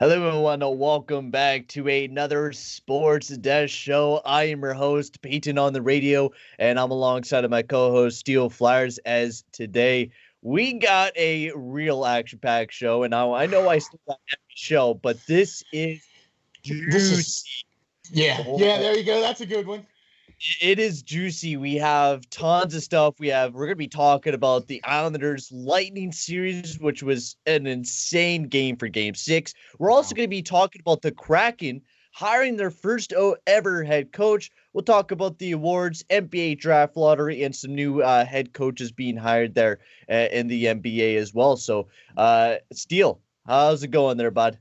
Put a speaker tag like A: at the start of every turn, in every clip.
A: Hello, everyone. Welcome back to another Sports Desk show. I am your host, Payton on the radio, and I'm alongside of my co-host, SteelFlyers. As today we got a real action-packed show, and I know I still got every show, but this is
B: This is,
A: juicy.
B: yeah, there you go. That's a good one.
A: It is juicy. We have tons of stuff. We're gonna be talking about the Islanders Lightning series, which was an insane game for Game 6. We're also
B: Wow.
A: gonna be talking about the Kraken hiring their first ever head coach. We'll talk about the awards, NBA draft lottery, and some new head coaches being hired there in the NBA as well. So, Steele, how's it going there, bud?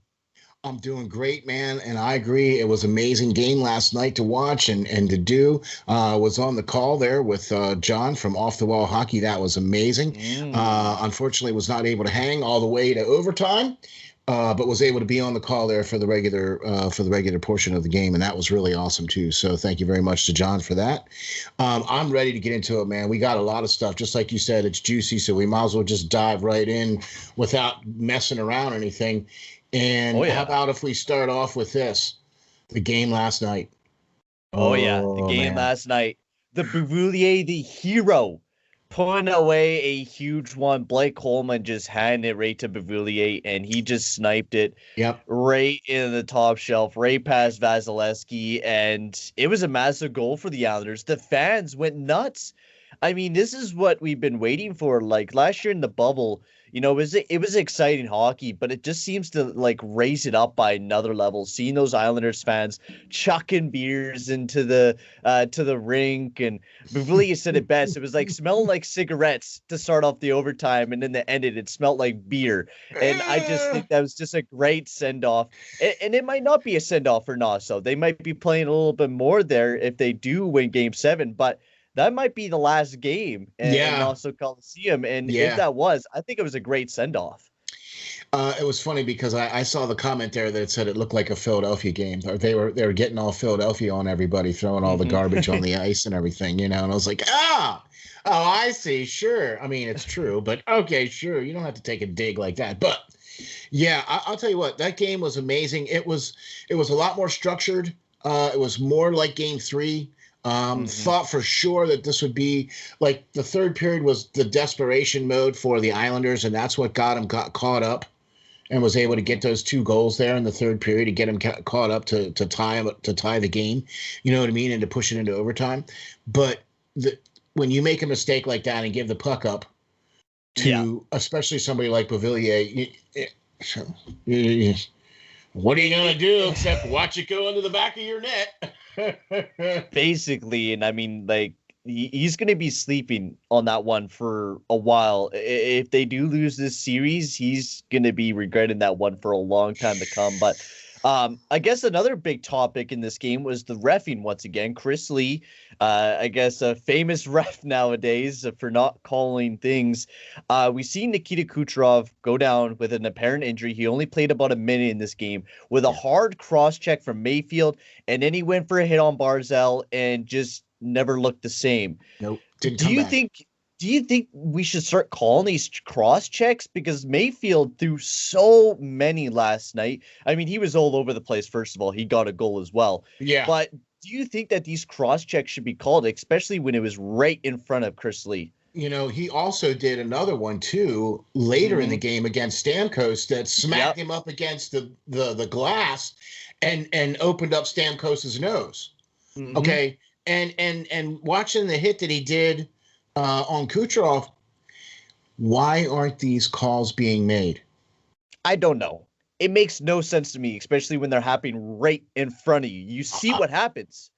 B: I'm doing great, man, and I agree. It was an amazing game last night to watch and to do. Was on the call there with John from Off the Wall Hockey. That was amazing. Unfortunately, was not able to hang all the way to overtime, but was able to be on the call there for the regular portion of the game, and that was really awesome too. So thank you very much to John for that. I'm ready to get into it, man. We got a lot of stuff. Just like you said, it's juicy, so we might as well just dive right in without messing around or anything. And how about if we start off with this, the game last night?
A: The game last night. The Bouvillier, the hero, pulling away a huge one. Blake Coleman just handed it right to Bouvillier, and he just sniped it right in the top shelf, right past Vasilevsky, and it was a massive goal for the Islanders. The fans went nuts. I mean, this is what we've been waiting for. Like last year in the bubble, it was exciting hockey, but it just seems to like raise it up by another level. Seeing those Islanders fans chucking beers into the rink, and Bouvillier said it best. It was like smelling like cigarettes to start off the overtime, and then the ended, it smelled like beer. And I just think that was just a great send off. And it might not be a send off for Nassau. They might be playing a little bit more there if they do win Game 7, but that might be the last game in Nassau Coliseum. And if that was, I think it was a great send-off.
B: It was funny because I saw the comment there that said it looked like a Philadelphia game. They were getting all Philadelphia on everybody, throwing all the garbage on the ice and everything, and I was like, oh, I see, sure. I mean, it's true, but okay, sure. You don't have to take a dig like that. But yeah, I'll tell you what, that game was amazing. It was a lot more structured. It was more like Game 3. Thought for sure that this would be like the third period was the desperation mode for the Islanders, and that's what got caught up and was able to get those 2 goals there in the third period to get them caught up to tie the game. You know what I mean? And to push it into overtime. But when you make a mistake like that and give the puck up to especially somebody like Bouvillier, what are you going to do except watch it go into the back of your net?
A: Basically, and I mean, like, he's going to be sleeping on that one for a while. If they do lose this series, he's going to be regretting that one for a long time to come. But I guess another big topic in this game was the reffing once again. Chris Lee, I guess a famous ref nowadays for not calling things. We've seen Nikita Kucherov go down with an apparent injury. He only played about a minute in this game with a hard cross check from Mayfield, and then he went for a hit on Barzal and just never looked the same.
B: Nope.
A: Do you think we should start calling these cross checks? Because Mayfield threw so many last night. I mean, he was all over the place. First of all, he got a goal as well.
B: Yeah.
A: But do you think that these cross checks should be called, especially when it was right in front of Chris Lee?
B: You know, he also did another one too later in the game against Stamkos that smacked him up against the glass and opened up Stamkos's nose. Okay. And watching the hit that he did on Kucherov, why aren't these calls being made?
A: I don't know. It makes no sense to me, especially when they're happening right in front of you. You see what happens.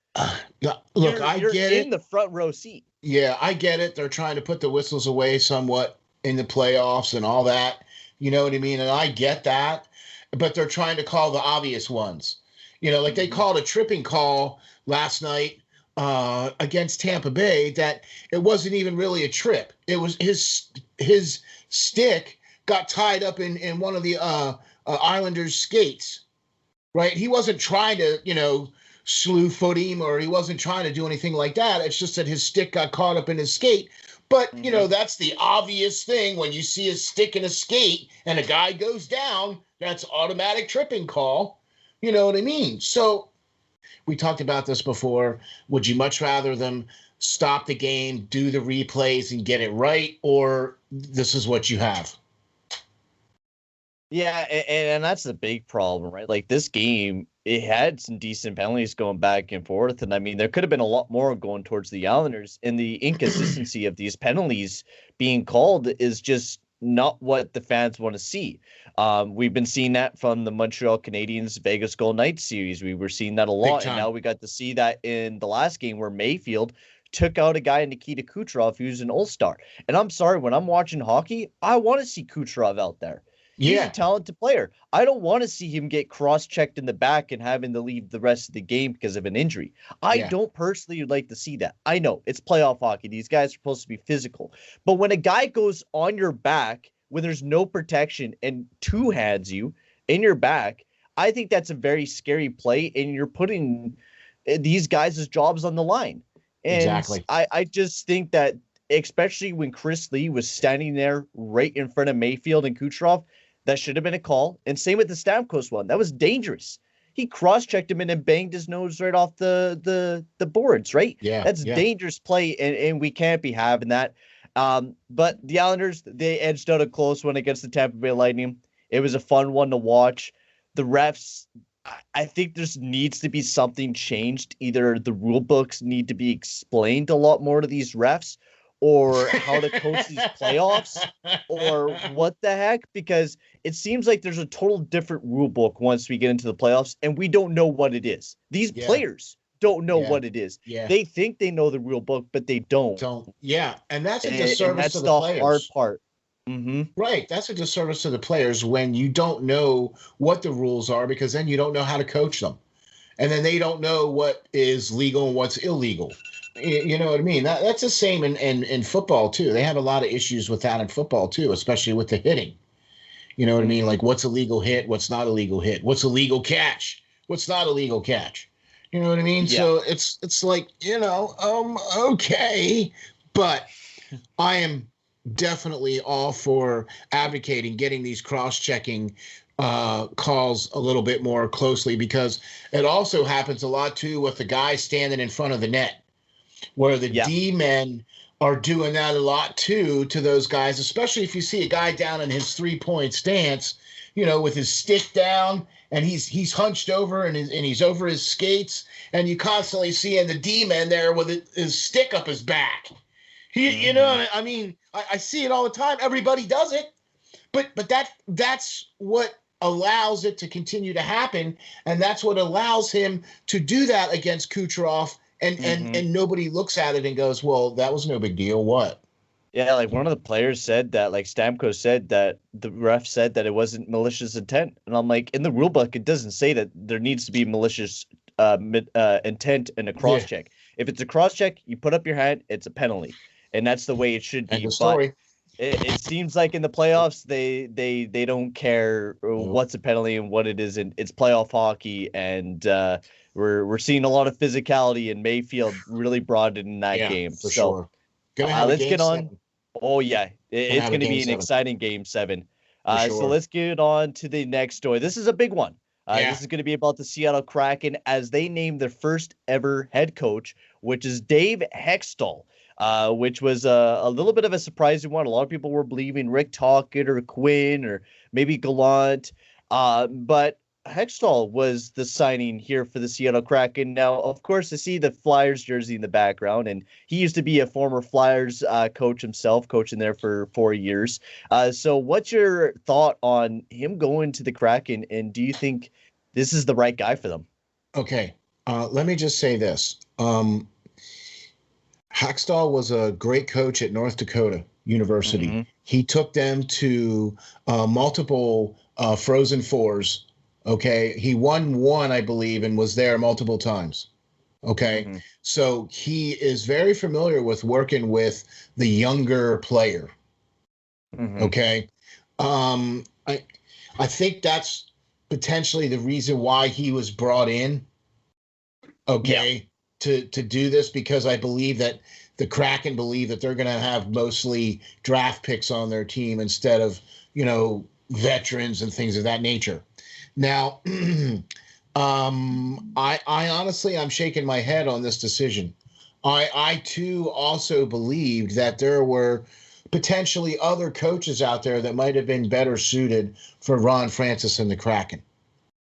B: Look, I get it.
A: In the front row seat.
B: Yeah, I get it. They're trying to put the whistles away somewhat in the playoffs and all that. You know what I mean? And I get that. But they're trying to call the obvious ones. You know, like they called a tripping call last night against Tampa Bay that it wasn't even really a trip. It was his stick got tied up in one of the Islanders' skates, right? He wasn't trying to, slew foot him, or he wasn't trying to do anything like that. It's just that his stick got caught up in his skate. But, you know, that's the obvious thing. When you see a stick in a skate and a guy goes down, that's automatic tripping call. You know what I mean? So we talked about this before. Would you much rather them stop the game, do the replays, and get it right, or this is what you have?
A: Yeah, and that's the big problem, right? Like this game, it had some decent penalties going back and forth, and I mean there could have been a lot more going towards the Islanders, and the inconsistency of these penalties being called is just not what the fans want to see. We've been seeing that from the Montreal Canadiens Vegas Golden Knights series. We were seeing that a lot, and now we got to see that in the last game where Mayfield took out a guy, Nikita Kucherov, who's an all-star. And I'm sorry, when I'm watching hockey, I want to see Kucherov out there. He's a talented player. I don't want to see him get cross-checked in the back and having to leave the rest of the game because of an injury. I don't personally like to see that. I know it's playoff hockey. These guys are supposed to be physical. But when a guy goes on your back when there's no protection and two hands you in your back, I think that's a very scary play, and you're putting these guys' jobs on the line. And
B: exactly.
A: I just think that, especially when Chris Lee was standing there right in front of Mayfield and Kucherov, that should have been a call. And same with the Stamkos one. That was dangerous. He cross-checked him and then banged his nose right off the boards, right?
B: Yeah.
A: That's dangerous play, and we can't be having that. But the Islanders, they edged out a close one against the Tampa Bay Lightning. It was a fun one to watch. The refs, I think there needs to be something changed. Either the rule books need to be explained a lot more to these refs, or how to coach these playoffs, or what the heck, because it seems like there's a total different rule book once we get into the playoffs, and we don't know what it is. These players don't know what it is. They think they know the rule book, but they don't.
B: And that's a disservice to the players. That's the
A: hard part.
B: Right. That's a disservice to the players when you don't know what the rules are, because then you don't know how to coach them. And then they don't know what is legal and what's illegal. You know what I mean? That's the same in football, too. They have a lot of issues with that in football, too, especially with the hitting. You know what I mean? Like, what's a legal hit? What's not a legal hit? What's a legal catch? What's not a legal catch? You know what I mean? Yeah. So it's like, okay. But I am definitely all for advocating getting these cross-checking calls a little bit more closely, because it also happens a lot, too, with the guy standing in front of the net, where the D-men are doing that a lot, too, to those guys, especially if you see a guy down in his three-point stance, with his stick down, and he's hunched over and he's over his skates, and you constantly see the D-man there with his stick up his back. I see it all the time. Everybody does it, but that's what allows it to continue to happen, and that's what allows him to do that against Kucherov. And nobody looks at it and goes, well, that was no big deal. What?
A: Yeah, like one of the players said that, like Stamkos said that the ref said that it wasn't malicious intent. And I'm like, in the rule book, it doesn't say that there needs to be malicious intent in a cross check. If it's a cross check, you put up your hand, it's a penalty. And that's the way it should be. But it seems like in the playoffs, they don't care what's a penalty and what it isn't. It's playoff hockey, and we're seeing a lot of physicality, and Mayfield really brought it in that game.
B: For sure.
A: Let's get on. 7. Oh, yeah. It's going to be an exciting game 7. Sure. So let's get on to the next story. This is a big one. This is going to be about the Seattle Kraken as they name their first ever head coach, which is Dave Hextall, which was a little bit of a surprising one. A lot of people were believing Rick Tocchet or Quinn or maybe Gallant, but Hextall was the signing here for the Seattle Kraken. Now, of course, I see the Flyers jersey in the background, and he used to be a former Flyers coach himself, coaching there for 4 years. So what's your thought on him going to the Kraken, and do you think this is the right guy for them?
B: Okay, let me just say this. Hextall was a great coach at North Dakota University. He took them to multiple Frozen Fours. Okay. He won one, I believe, and was there multiple times. Okay. So he is very familiar with working with the younger player. Okay. I think that's potentially the reason why he was brought in. Okay. To do this, because I believe that the Kraken believe that they're going to have mostly draft picks on their team instead of, veterans and things of that nature. Now, I honestly, I'm shaking my head on this decision. I too also believed that there were potentially other coaches out there that might have been better suited for Ron Francis and the Kraken.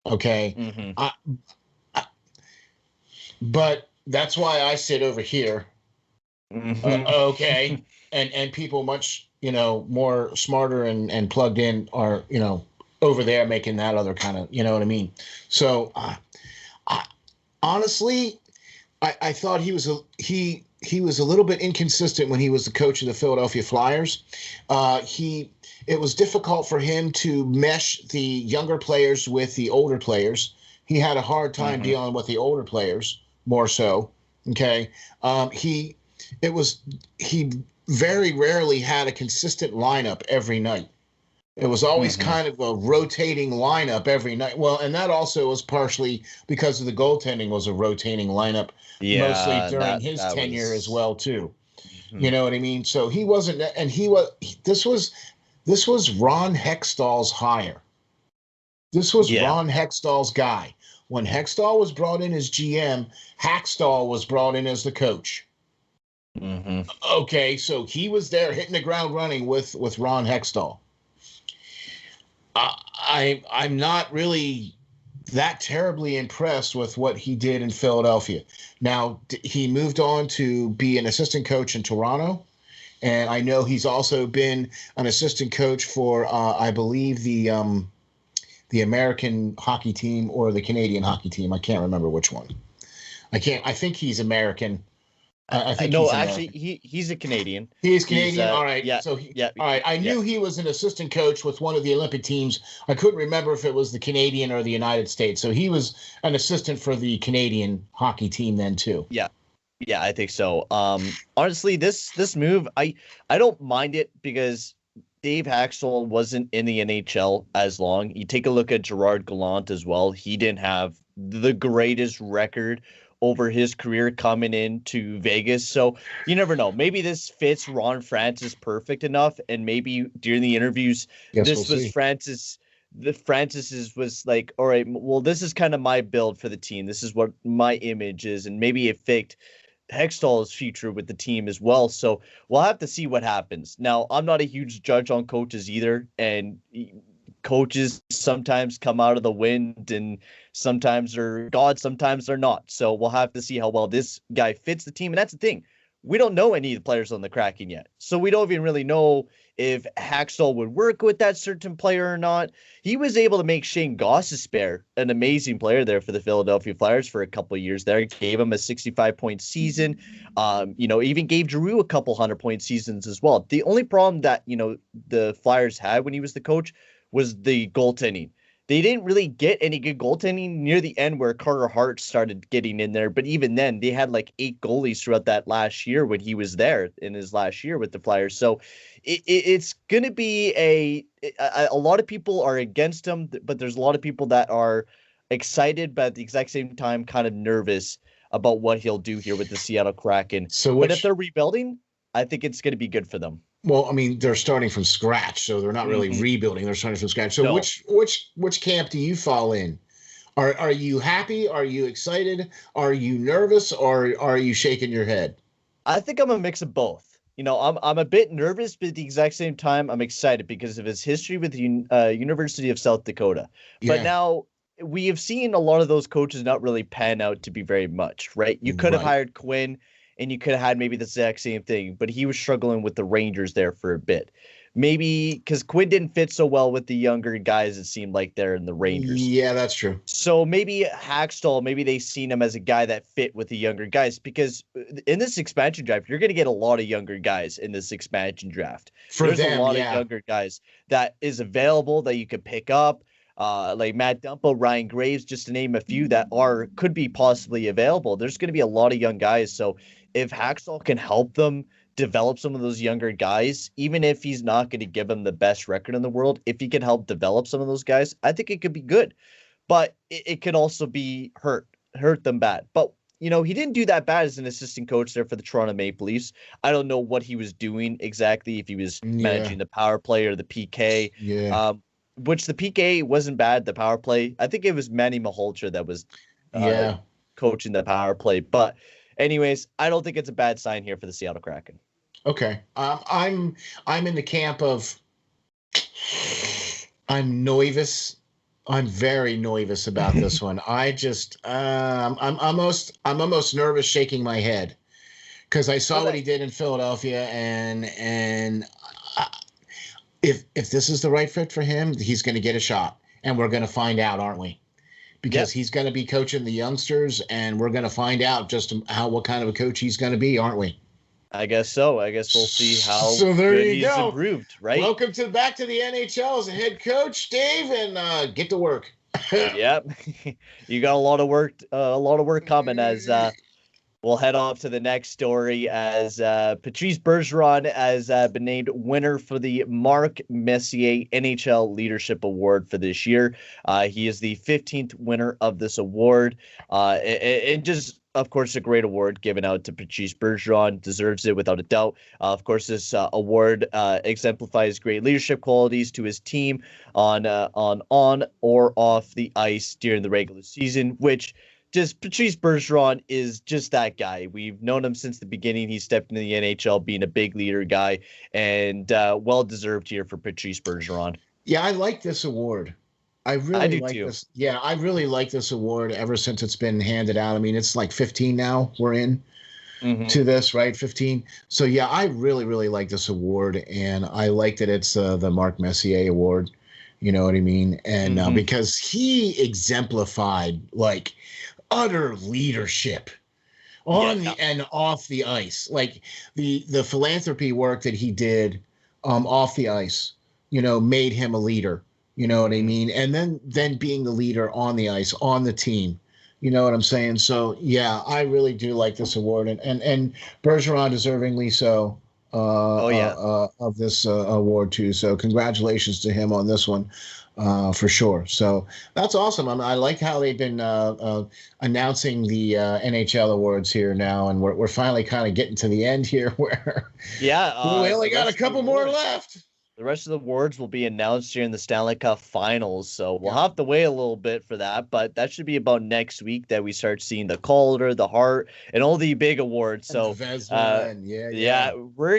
B: Okay.
A: Mm-hmm.
B: But that's why I sit over here.
A: Mm-hmm.
B: Okay. And people much, more smarter and plugged in are, over there making that other kind of, you know what I mean? So honestly, I thought he was a little bit inconsistent when he was the coach of the Philadelphia Flyers. It was difficult for him to mesh the younger players with the older players. He had a hard time dealing with the older players more so. Okay. He very rarely had a consistent lineup every night. It was always kind of a rotating lineup every night. Well, and that also was partially because of the goaltending was a rotating lineup, mostly during his tenure as well too. You know what I mean? So he wasn't, and this was Ron Hextall's hire. This was Ron Hextall's guy. When Hextall was brought in as GM, Hackstall was brought in as the coach. Okay, so he was there hitting the ground running with Ron Hextall. I'm not really that terribly impressed with what he did in Philadelphia. Now, he moved on to be an assistant coach in Toronto, and I know he's also been an assistant coach for, I believe, the American hockey team or the Canadian hockey team. I can't remember which one. I think he's American. I think
A: no, actually, he's a Canadian.
B: He is Canadian. All right.
A: Yeah.
B: So all right. I knew he was an assistant coach with one of the Olympic teams. I couldn't remember if it was the Canadian or the United States. So he was an assistant for the Canadian hockey team then too.
A: Yeah. Yeah, I think so. Honestly, this move, I don't mind it because Dave Haxtell wasn't in the NHL as long. You take a look at Gerard Gallant as well. He didn't have the greatest record over his career coming into Vegas. So you never know. Maybe this fits Ron Francis perfect enough. And maybe during the interviews, Francis's was like, all right, well, this is kind of my build for the team. This is what my image is. And maybe it faked Hextall's future with the team as well. So we'll have to see what happens. Now, I'm not a huge judge on coaches either. And coaches sometimes come out of the wind and sometimes they're God, sometimes they're not. So we'll have to see how well this guy fits the team. And that's the thing. We don't know any of the players on the Kraken yet. So we don't even really know if Haxtell would work with that certain player or not. He was able to make Shane Gostisbehere an amazing player there for the Philadelphia Flyers for a couple of years there. He gave him a 65-point season. Even gave Giroux a couple 100-point seasons as well. The only problem that, the Flyers had when he was the coach was the goaltending. They didn't really get any good goaltending near the end where Carter Hart started getting in there. But even then, they had like 8 goalies throughout that last year when he was there in his last year with the Flyers. So it's going to be a lot of people are against him, but there's a lot of people that are excited, but at the exact same time, kind of nervous about what he'll do here with the Seattle Kraken. But if they're rebuilding, I think it's going to be good for them.
B: Well, I mean, they're starting from scratch, so they're not really rebuilding. They're starting from scratch. So no. Which camp do you fall in? Are you happy? Are you excited? Are you nervous? Or are you shaking your head?
A: I think I'm a mix of both. I'm a bit nervous, but at the exact same time, I'm excited because of his history with the University of South Dakota. Yeah. But now we have seen a lot of those coaches not really pan out to be very much, right? You could have hired Quinn, and you could have had maybe the exact same thing, but he was struggling with the Rangers there for a bit. Maybe because Quinn didn't fit so well with the younger guys, it seemed like they're in the Rangers.
B: Yeah, that's true.
A: So maybe Haxtell, maybe they seen him as a guy that fit with the younger guys, because in this expansion draft, you're going to get a lot of younger guys in this expansion draft. There's a lot of younger guys that is available that you could pick up. Like Matt Dumpo, Ryan Graves, just to name a few that could be possibly available. There's going to be a lot of young guys. So if Haxtell can help them develop some of those younger guys, even if he's not going to give them the best record in the world, if he can help develop some of those guys, I think it could be good. But it could also be hurt them bad. But he didn't do that bad as an assistant coach there for the Toronto Maple Leafs. I don't know what he was doing exactly, if he was managing the power play or the PK.
B: Yeah.
A: Which the PK wasn't bad, the power play. I think it was Manny Malhotra that was coaching the power play. But anyways, I don't think it's a bad sign here for the Seattle Kraken.
B: Okay. I'm in the camp of I'm nervous. I'm very nervous about this one. I just I'm almost nervous, shaking my head, because I saw what he did in Philadelphia, and if this is the right fit for him, he's going to get a shot, and we're going to find out, aren't we? Because he's going to be coaching the youngsters, and we're going to find out just what kind of a coach he's going to be, aren't we?
A: I guess so. I guess we'll see how
B: he's
A: improved, right?
B: Welcome back to the NHL as a head coach, Dave, and get to work.
A: Yep. You got a lot of work coming as we'll head off to the next story, as Patrice Bergeron has been named winner for the Mark Messier NHL Leadership Award for this year. He is the 15th winner of this award. And just, of course, a great award given out to Patrice Bergeron. Deserves it without a doubt. Of course, this award exemplifies great leadership qualities to his team on or off the ice during the regular season, which just Patrice Bergeron is just that guy. We've known him since the beginning. He stepped into the NHL being a big leader guy, and well-deserved here for Patrice Bergeron.
B: Yeah, I like this award. I do like
A: too.
B: This. Yeah, I really like this award ever since it's been handed out. I mean, it's like 15 now we're in to this, right? 15. So, yeah, I really, really like this award, and I like that it's the Mark Messier Award. You know what I mean? And because he exemplified, like, utter leadership on the and off the ice, like the philanthropy work that he did off the ice, made him a leader. You know what I mean? And then being the leader on the ice, on the team. You know what I'm saying? So yeah, I really do like this award, and Bergeron deservingly so of this award too. So congratulations to him on this one. For sure. So that's awesome. I like how they've been announcing the NHL awards here now, and we're finally kind of getting to the end here where we only got a couple more left.
A: The rest of the awards will be announced during the Stanley Cup Finals, so we'll have to wait a little bit for that, but that should be about next week that we start seeing the Calder, the Hart, and all the big awards. So, we're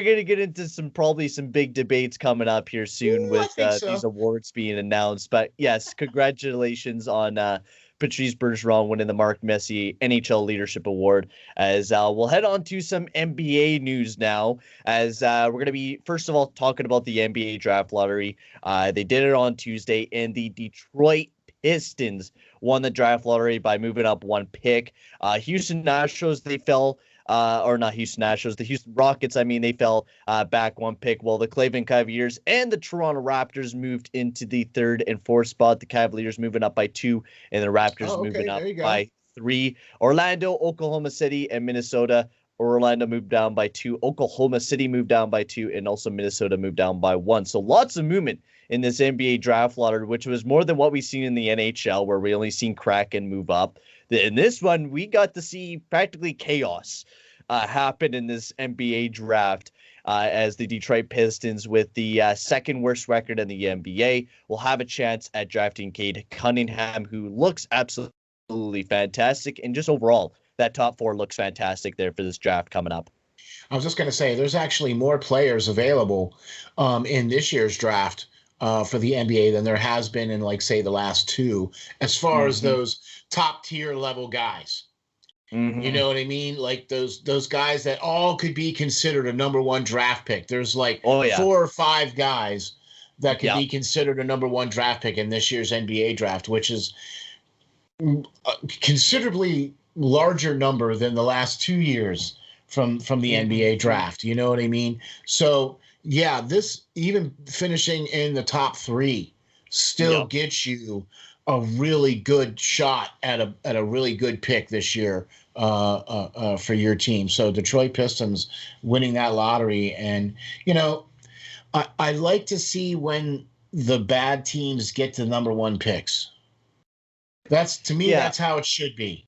A: going to get into probably some big debates coming up here soon with these awards being announced. But yes, congratulations on Patrice Bergeron winning the Mark Messier NHL Leadership Award. As we'll head on to some NBA news now, as we're going to be, first of all, talking about the NBA draft lottery. They did it on Tuesday, and the Detroit Pistons won the draft lottery by moving up one pick. Houston Astros, they fell. Or not Houston Astros, the Houston Rockets, they fell back one pick, while the Cleveland Cavaliers and the Toronto Raptors moved into the 3rd and 4th spot. The Cavaliers moving up by 2, and the Raptors moving up by 3. Orlando, Oklahoma City, and Minnesota. Orlando moved down by 2. Oklahoma City moved down by 2, and also Minnesota moved down by 1. So lots of movement in this NBA draft lottery, which was more than what we've seen in the NHL, where we only seen Kraken move up. In this one, we got to see practically chaos happen in this NBA draft, as the Detroit Pistons, with the second worst record in the NBA, will have a chance at drafting Cade Cunningham, who looks absolutely fantastic. And just overall, that top 4 looks fantastic there for this draft coming up.
B: I was just going to say, there's actually more players available in this year's draft for the NBA than there has been in, like, say, the last 2, as far as those top tier level guys. You know what I mean? Like those guys that all could be considered a number 1 draft pick. There's like 4 or 5 guys that could be considered a number 1 draft pick in this year's NBA draft, which is a considerably larger number than the last 2 years from the NBA draft. You know what I mean? So yeah, this, even finishing in the top 3 still gets you a really good shot at a really good pick this year for your team. So Detroit Pistons winning that lottery. And, I like to see when the bad teams get to number 1 picks. That's, to me, that's how it should be.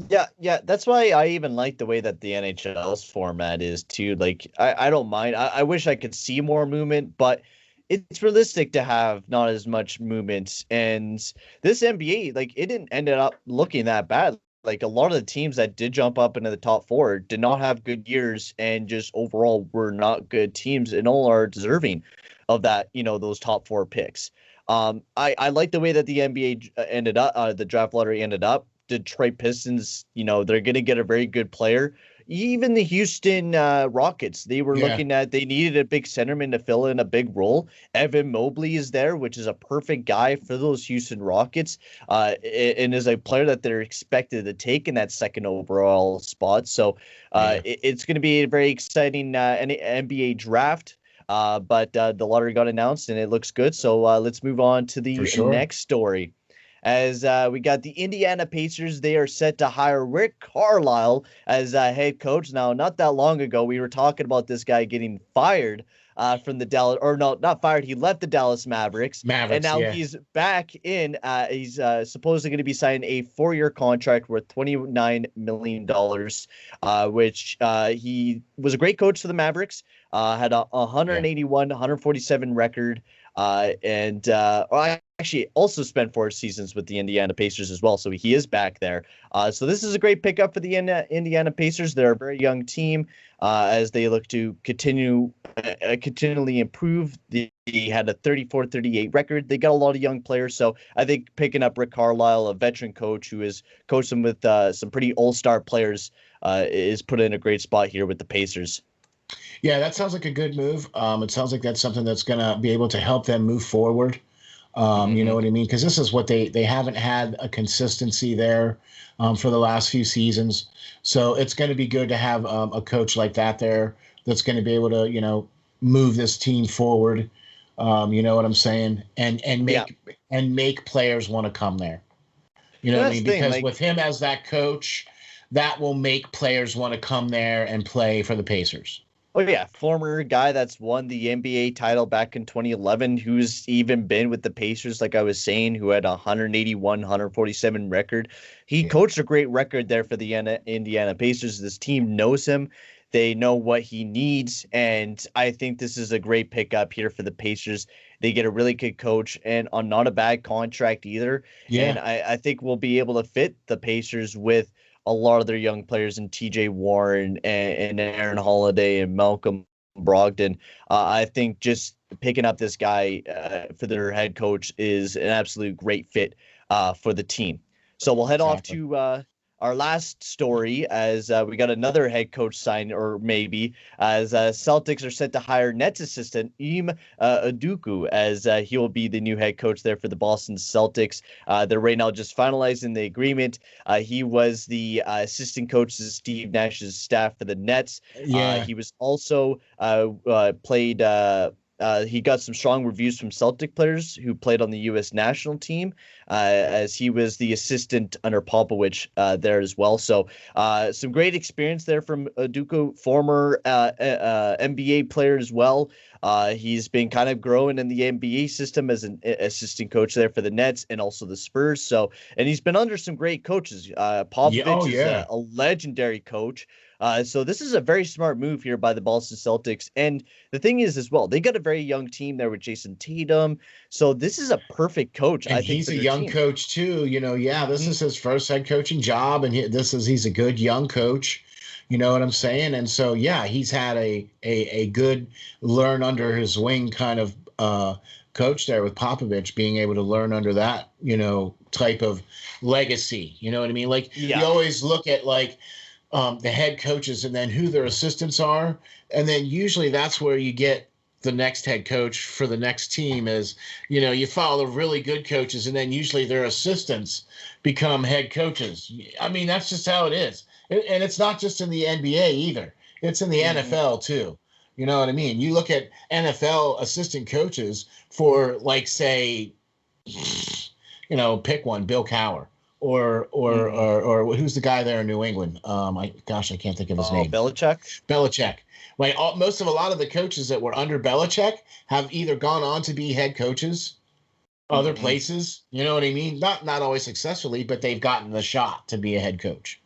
A: Yeah, that's why I even like the way that the NHL's format is too. Like, I don't mind. I wish I could see more movement, but it's realistic to have not as much movement. And this NBA, like, it didn't end up looking that bad. Like, a lot of the teams that did jump up into the top four did not have good years and just overall were not good teams and all are deserving of that, those top four picks. I like the way that the NBA ended up, the draft lottery ended up. Detroit Pistons, they're going to get a very good player. Even the Houston Rockets, they were
B: Yeah.
A: looking at, they needed a big centerman to fill in a big role. Evan Mobley is there, which is a perfect guy for those Houston Rockets, and is a player that they're expected to take in that second overall spot. So
B: Yeah.
A: it's going to be a very exciting NBA draft. But the lottery got announced and it looks good. So let's move on to
B: For
A: the
B: sure.
A: next story. As we got the Indiana Pacers, they are set to hire Rick Carlisle as head coach. Now, not that long ago, we were talking about this guy getting fired from the Dallas, or no, not fired. He left the Dallas Mavericks, and
B: Mavericks.
A: now
B: Yeah.
A: he's back in. He's supposedly going to be signing a 4-year contract worth $29 million, which he was a great coach for the Mavericks. Had a
B: Yeah.
A: 181, 147 record. Actually also spent 4 seasons with the Indiana Pacers as well. So he is back there. So this is a great pickup for the Indiana Pacers. They're a very young team as they look to continually improve. They had a 34-38 record. They got a lot of young players. So I think picking up Rick Carlisle, a veteran coach who has coached them with some pretty all-star players, is put in a great spot here with the Pacers.
B: Yeah, that sounds like a good move. It sounds like that's something that's going to be able to help them move forward. You know
A: Mm-hmm.
B: what I mean? Because this is what they haven't had a consistency there for the last few seasons. So it's going to be good to have a coach like that there that's going to be able to move this team forward. You know what I'm saying? And
A: Yeah.
B: make players want to come there. You know
A: And
B: what I
A: that's
B: mean?
A: the thing,
B: Because
A: like,
B: with him as that coach, that will make players want to come there and play for the Pacers.
A: oh yeah, former guy that's won the NBA title back in 2011, who's even been with the Pacers, like I was saying, who had a 181, 147 record. He
B: Yeah.
A: coached a great record there for the Indiana Pacers. This team knows him. They know what he needs, and I think this is a great pickup here for the Pacers. They get a really good coach and on not a bad contract either. And
B: Yeah.
A: I think we'll be able to fit the Pacers with a lot of their young players in TJ Warren and Aaron Holiday and Malcolm Brogdon. I think just picking up this guy for their head coach is an absolute great fit for the team. So we'll head off
B: Exactly.
A: to our last story as we got another head coach sign, or maybe as Celtics are set to hire Nets assistant Ime Udoka as he will be the new head coach there for the Boston Celtics. They're right now just finalizing the agreement. He was the assistant coach to Steve Nash's staff for the Nets.
B: Yeah.
A: He was also played. He got some strong reviews from Celtic players who played on the U.S. national team, as he was the assistant under Popovich there as well. So some great experience there from Udoka, former NBA player as well. He's been kind of growing in the NBA system as an assistant coach there for the Nets and also the Spurs. So, and he's been under some great coaches.
B: Yeah. Oh
A: Popovich is
B: yeah.
A: a legendary coach. So this is a very smart move here by the Boston Celtics. And the thing is, as well, they got a very young team there with Jason Tatum. So this is a perfect coach,
B: And
A: I think,
B: he's
A: for
B: a
A: their
B: young
A: team.
B: coach too. Yeah, this
A: Mhm.
B: is his first head coaching job, and he's a good young coach. You know what I'm saying? And so yeah, he's had a good learn under his wing kind of coach there with Popovich, being able to learn under that type of legacy. You know what I mean? Like you
A: Yeah.
B: always look at like the head coaches and then who their assistants are. And then usually that's where you get the next head coach for the next team is, you follow the really good coaches and then usually their assistants become head coaches. I mean, that's just how it is. And it's not just in the NBA either. It's in the
A: Hmm.
B: NFL too. You know what I mean? You look at NFL assistant coaches for like, say, pick one, Bill Cowher,
A: Hmm.
B: or who's the guy there in New England? I can't think of his
A: Oh,
B: name.
A: Belichick.
B: Belichick. Like most of a lot of the coaches that were under Belichick have either gone on to be head coaches other
A: Hmm.
B: places. You know what I mean? Not always successfully, but they've gotten the shot to be a head coach.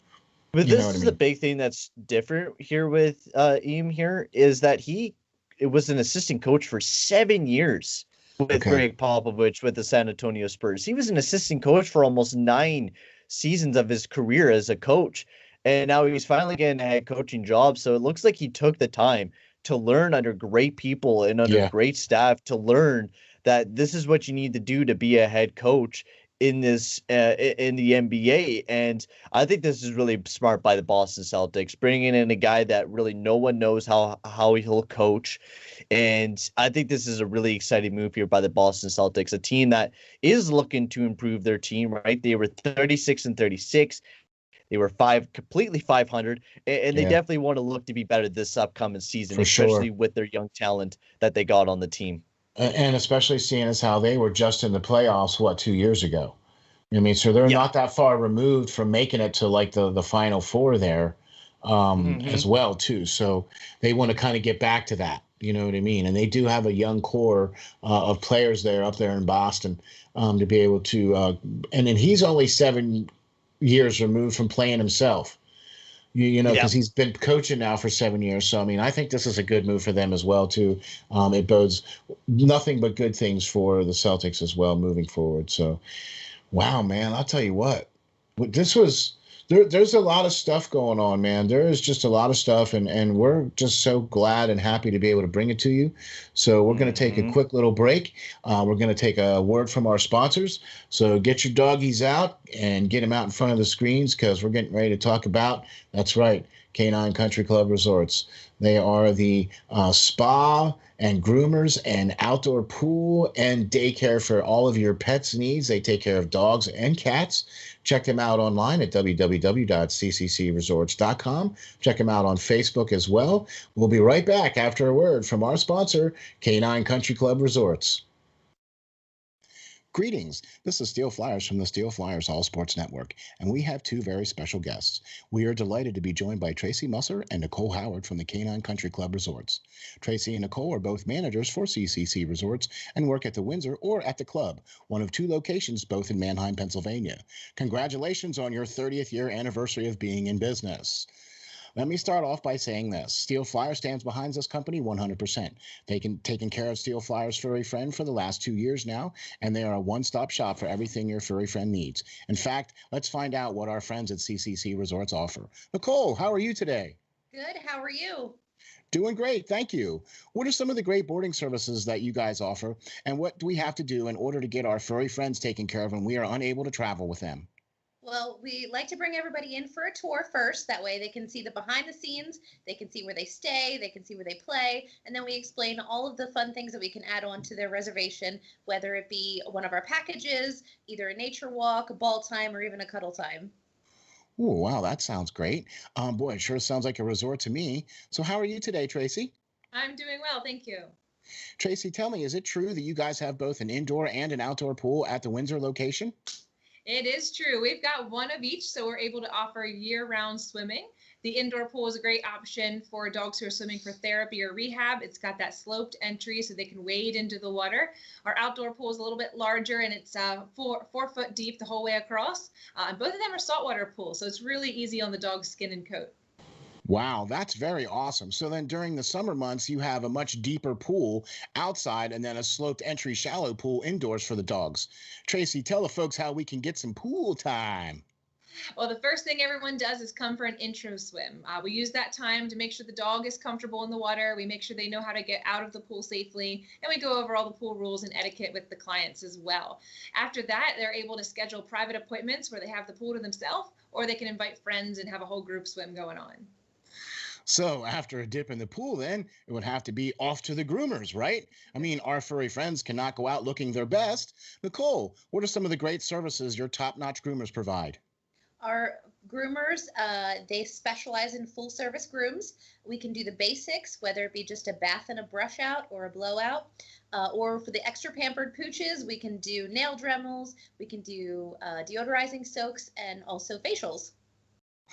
A: But
B: You know
A: this
B: what I
A: is the
B: mean?
A: big thing that's different here with Eam here is that it was an assistant coach for 7 years with
B: Okay.
A: Greg Popovich with the San Antonio Spurs. He was an assistant coach for almost 9 seasons of his career as a coach. And now he's finally getting a head coaching job. So it looks like he took the time to learn under great people and under
B: Yeah.
A: great staff to learn that this is what you need to do to be a head coach in this in the NBA. And I think this is really smart by the Boston Celtics, bringing in a guy that really no one knows how he'll coach. And I think this is a really exciting move here by the Boston Celtics, a team that is looking to improve their team, right? They were 36-36. They were completely 500, and they
B: Yeah.
A: definitely want to look to be better this upcoming season,
B: For sure.
A: especially with their young talent that they got on the team.
B: And especially seeing as how they were just in the playoffs, what, 2 years ago? I mean, so they're
A: Yeah.
B: not that far removed from making it to like the final four there,
A: Hmm.
B: as well too. So they want to kind of get back to that. You know what I mean? And they do have a young core of players there up there in Boston, to be able to. And then he's only 7 years removed from playing himself. You know,
A: Yeah.
B: because he's been coaching now for 7 years. So I mean, I think this is a good move for them as well too. It bodes nothing but good things for the Celtics as well moving forward. So wow, man, I'll tell you what. This was there's a lot of stuff going on, man. There is just a lot of stuff, and we're just so glad and happy to be able to bring it to you. So we're going to take a
A: Hmm.
B: quick little break. We're going to take a word from our sponsors. So get your doggies out and get them out in front of the screens because we're getting ready to talk about, that's right, Canine Country Club Resorts. They are the spa and groomers and outdoor pool and daycare for all of your pets' needs. They take care of dogs and cats. Check them out online at www.cccresorts.com. Check them out on Facebook as well. We'll be right back after a word from our sponsor, Canine Country Club Resorts. Greetings. This is Steel Flyers from the SteelFlyers All Sports Network, and we have two very special guests. We are delighted to be joined by Tracy Musser and Nicole Howard from the Canine Country Club Resorts. Tracy and Nicole are both managers for CCC Resorts and work at the Windsor or at the club, one of two locations both in Manheim, Pennsylvania. Congratulations on your 30th year anniversary of being in business. Let me start off by saying this. Steel Flyer stands behind this company 100%. Taken care of Steel Flyer's furry friend for the last 2 years now, and they are a one-stop shop for everything your furry friend needs. In fact, let's find out what our friends at CCC Resorts offer. Nicole, how are you today?
C: Good. How are you?
B: Doing great, thank you. What are some of the great boarding services that you guys offer, and what do we have to do in order to get our furry friends taken care of when we are unable to travel with them?
C: Well, we like to bring everybody in for a tour first. That way they can see the behind the scenes, they can see where they stay, they can see where they play, and then we explain all of the fun things that we can add on to their reservation, whether it be one of our packages, either a nature walk, a ball time, or even a cuddle time.
B: Oh, wow, that sounds great. Boy, it sure sounds like a resort to me. So how are you today, Tracy?
D: I'm doing well, thank you.
B: Tracy, tell me, is it true that you guys have both an indoor and an outdoor pool at the Windsor location?
D: It is true. We've got one of each, so we're able to offer year-round swimming. The indoor pool is a great option for dogs who are swimming for therapy or rehab. It's got that sloped entry so they can wade into the water. Our outdoor pool is a little bit larger, and it's 4 foot deep the whole way across. And both of them are saltwater pools, so it's really easy on the dog's skin and coat.
B: Wow, that's very awesome. So then during the summer months, you have a much deeper pool outside and then a sloped entry shallow pool indoors for the dogs. Tracy, tell the folks how we can get some pool time.
D: Well, the first thing everyone does is come for an intro swim. We use that time to make sure the dog is comfortable in the water. We make sure they know how to get out of the pool safely, and we go over all the pool rules and etiquette with the clients as well. After that, they're able to schedule private appointments where they have the pool to themselves, or they can invite friends and have a whole group swim going on.
B: So after a dip in the pool, then it would have to be off to the groomers, right? I mean, our furry friends cannot go out looking their best. Nicole, what are some of the great services your top-notch groomers provide?
C: Our groomers, they specialize in full service grooms. We can do the basics, whether it be just a bath and a brush out or a blowout. Or for the extra pampered pooches, we can do nail dremels, we can do deodorizing soaks, and also facials.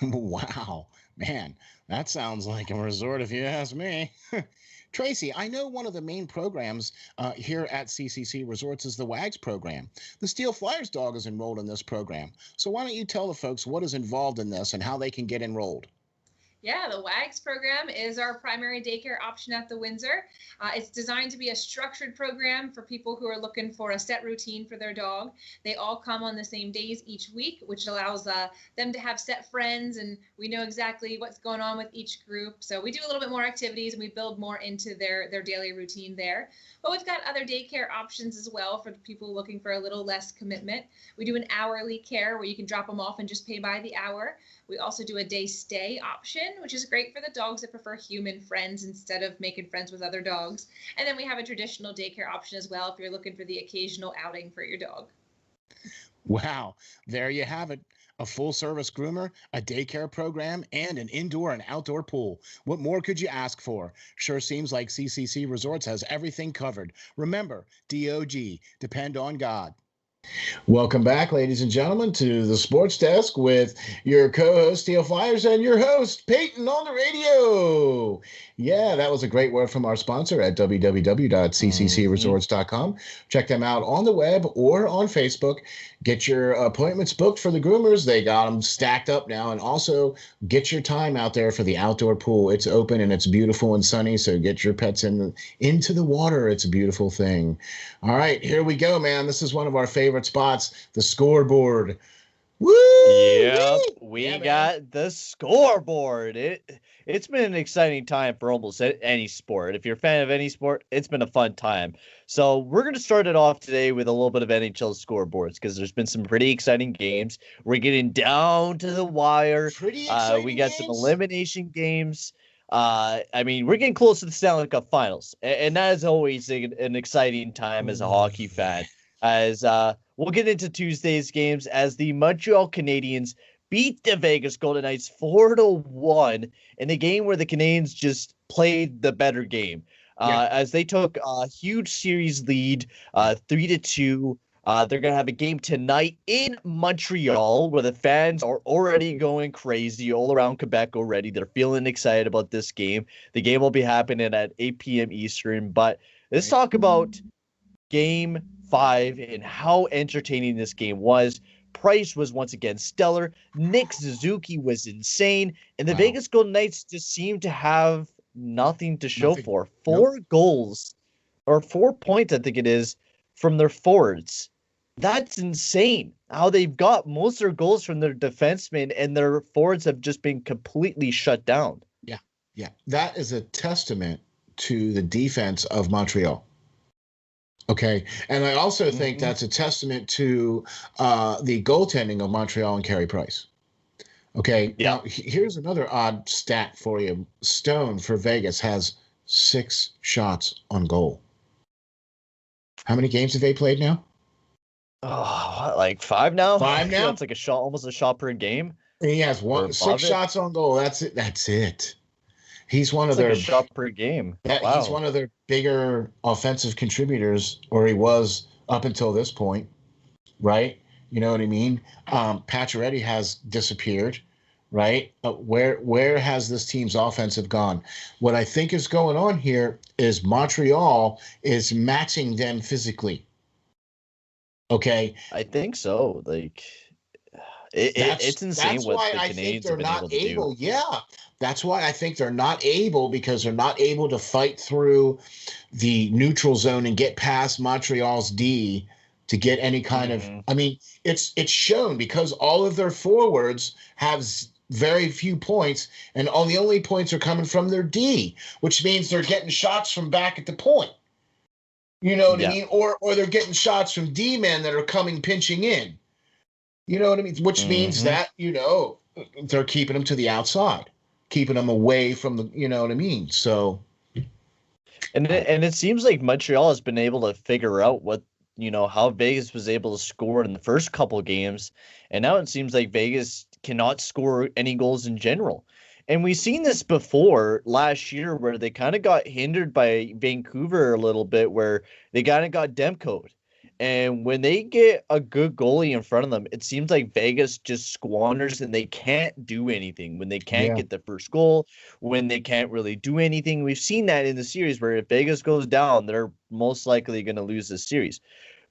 B: Wow, man, that sounds like a resort if you ask me. Tracy, I know one of the main programs here at CCC Resorts is the WAGS program. The Steel Flyers dog is enrolled in this program. So why don't you tell the folks what is involved in this and how they can get enrolled?
D: Yeah, the WAGS program is our primary daycare option at the Windsor. It's designed to be a structured program for people who are looking for a set routine for their dog. They all come on the same days each week, which allows them to have set friends, and we know exactly what's going on with each group. So we do a little bit more activities and we build more into their daily routine there. But we've got other daycare options as well for people looking for a little less commitment. We do an hourly care where you can drop them off and just pay by the hour. We also do a day stay option, which is great for the dogs that prefer human friends instead of making friends with other dogs. And then we have a traditional daycare option as well if you're looking for the occasional outing for your dog.
B: Wow, there you have it. A full-service groomer, a daycare program, and an indoor and outdoor pool. What more could you ask for? Sure seems like CCC Resorts has everything covered. Remember, DOG, depend on God. Welcome back, ladies and gentlemen, to the Sports Desk with your co-host, Steel Flyers, and your host, Payton, on the radio. Yeah, that was a great word from our sponsor at www.cccresorts.com. Check them out on the web or on Facebook. Get your appointments booked for the groomers. They got them stacked up now. And also get your time out there for the outdoor pool. It's open and it's beautiful and sunny, so get your pets into the water. It's a beautiful thing. All right, here we go, man. This is one of our favorite spots, the scoreboard. Woo!
A: Yep, we got the scoreboard. It's been an exciting time for almost any sport. If you're a fan of any sport, it's been a fun time. So we're going to start it off today with a little bit of NHL scoreboards because there's been some pretty exciting games. We're getting down to the wire.
B: Pretty exciting
A: we got
B: games.
A: some elimination games. We're getting close to the Stanley Cup Finals, and that is always an exciting time as a hockey fan. As we'll get into Tuesday's games as the Montreal Canadiens beat the Vegas Golden Knights 4-1 in a game where the Canadiens just played the better game. As they took a huge series lead, 3-2. They're going to have a game tonight in Montreal where the fans are already going crazy all around Quebec already. They're feeling excited about this game. The game will be happening at 8 p.m. Eastern. But let's talk about Game 5 and how entertaining this game was. Price was once again stellar. Nick Suzuki was insane. And the Vegas Golden Knights just seemed to have nothing to show for. 4 goals, or 4 points, I think it is, from their forwards. That's insane. How they've got most of their goals from their defensemen and their forwards have just been completely shut down.
B: Yeah. That is a testament to the defense of Montreal. Okay. And I also think that's a testament to the goaltending of Montreal and Carey Price. Okay. Yeah. Now, here's another odd stat for you. Stone for Vegas has 6 shots on goal. How many games have they played now?
A: Oh, like 5 now?
B: 5 now?
A: It's like a shot, almost a shot per game.
B: And he has 6 shots on goal. That's it. He's one of their
A: a shot per game.
B: He's one of their bigger offensive contributors, or he was up until this point, right? You know what I mean? Pacioretty has disappeared, right? Where has this team's offensive gone? What I think is going on here is Montreal is matching them physically. Okay,
A: I think so. Like it's insane what the Canadiens have been able to do.
B: Yeah, that's why I think they're not able, because they're not able to fight through the neutral zone and get past Montreal's D to get any kind of. I mean, it's shown because all of their forwards have very few points, and the only points are coming from their D, which means they're getting shots from back at the point. You know what I mean? Or they're getting shots from D-men that are coming pinching in. You know what I mean? Which means that, they're keeping them to the outside, keeping them away from the, you know what I mean? So.
A: And it seems like Montreal has been able to figure out how Vegas was able to score in the first couple of games. And now it seems like Vegas cannot score any goals in general. And we've seen this before last year where they kind of got hindered by Vancouver a little bit, where they kind of got Demco'd. And when they get a good goalie in front of them, it seems like Vegas just squanders and they can't do anything. When they can't get the first goal, when they can't really do anything. We've seen that in the series where if Vegas goes down, they're most likely going to lose this series.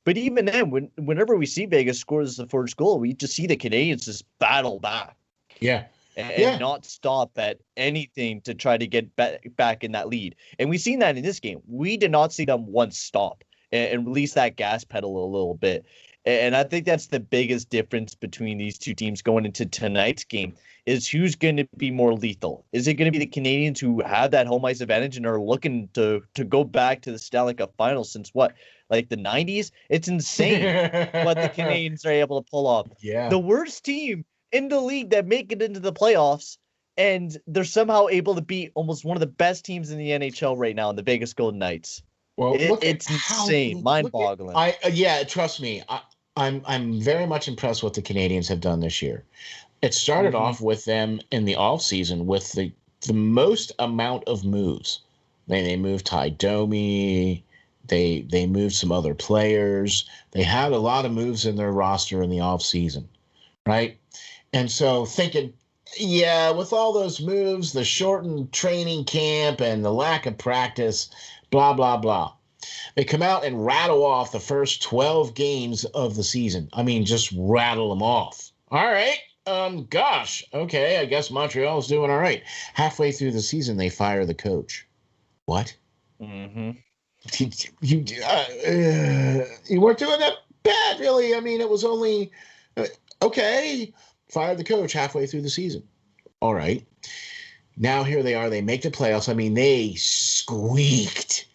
A: But even then, whenever we see Vegas scores the first goal, we just see the Canadians just battle back.
B: Yeah.
A: And not stop at anything to try to get back in that lead. And we've seen that in this game. We did not see them once stop and release that gas pedal a little bit. And I think that's the biggest difference between these two teams going into tonight's game is who's going to be more lethal. Is it going to be the Canadians who have that home ice advantage and are looking to go back to the Stanley Cup Finals since what, like the 90s? It's insane what the Canadians are able to pull off.
B: Yeah.
A: The worst team in the league that make it into the playoffs, and they're somehow able to beat almost one of the best teams in the NHL right now, in the Vegas Golden Knights.
B: Well,
A: it's insane, mind-boggling.
B: Trust me, I'm very much impressed what the Canadians have done this year. It started off with them in the offseason with the most amount of moves. They moved Ty Domi. They moved some other players. They had a lot of moves in their roster in the offseason, right? And so thinking, with all those moves, the shortened training camp and the lack of practice, blah, blah, blah. They come out and rattle off the first 12 games of the season. I mean, just rattle them off. All right. Gosh. Okay. I guess Montreal's doing all right. Halfway through the season, they fire the coach. What?
A: Mm-hmm.
B: You weren't doing that bad, really. I mean, it was only okay. Fire the coach halfway through the season. All right. Now here they are. They make the playoffs. I mean, they squeaked.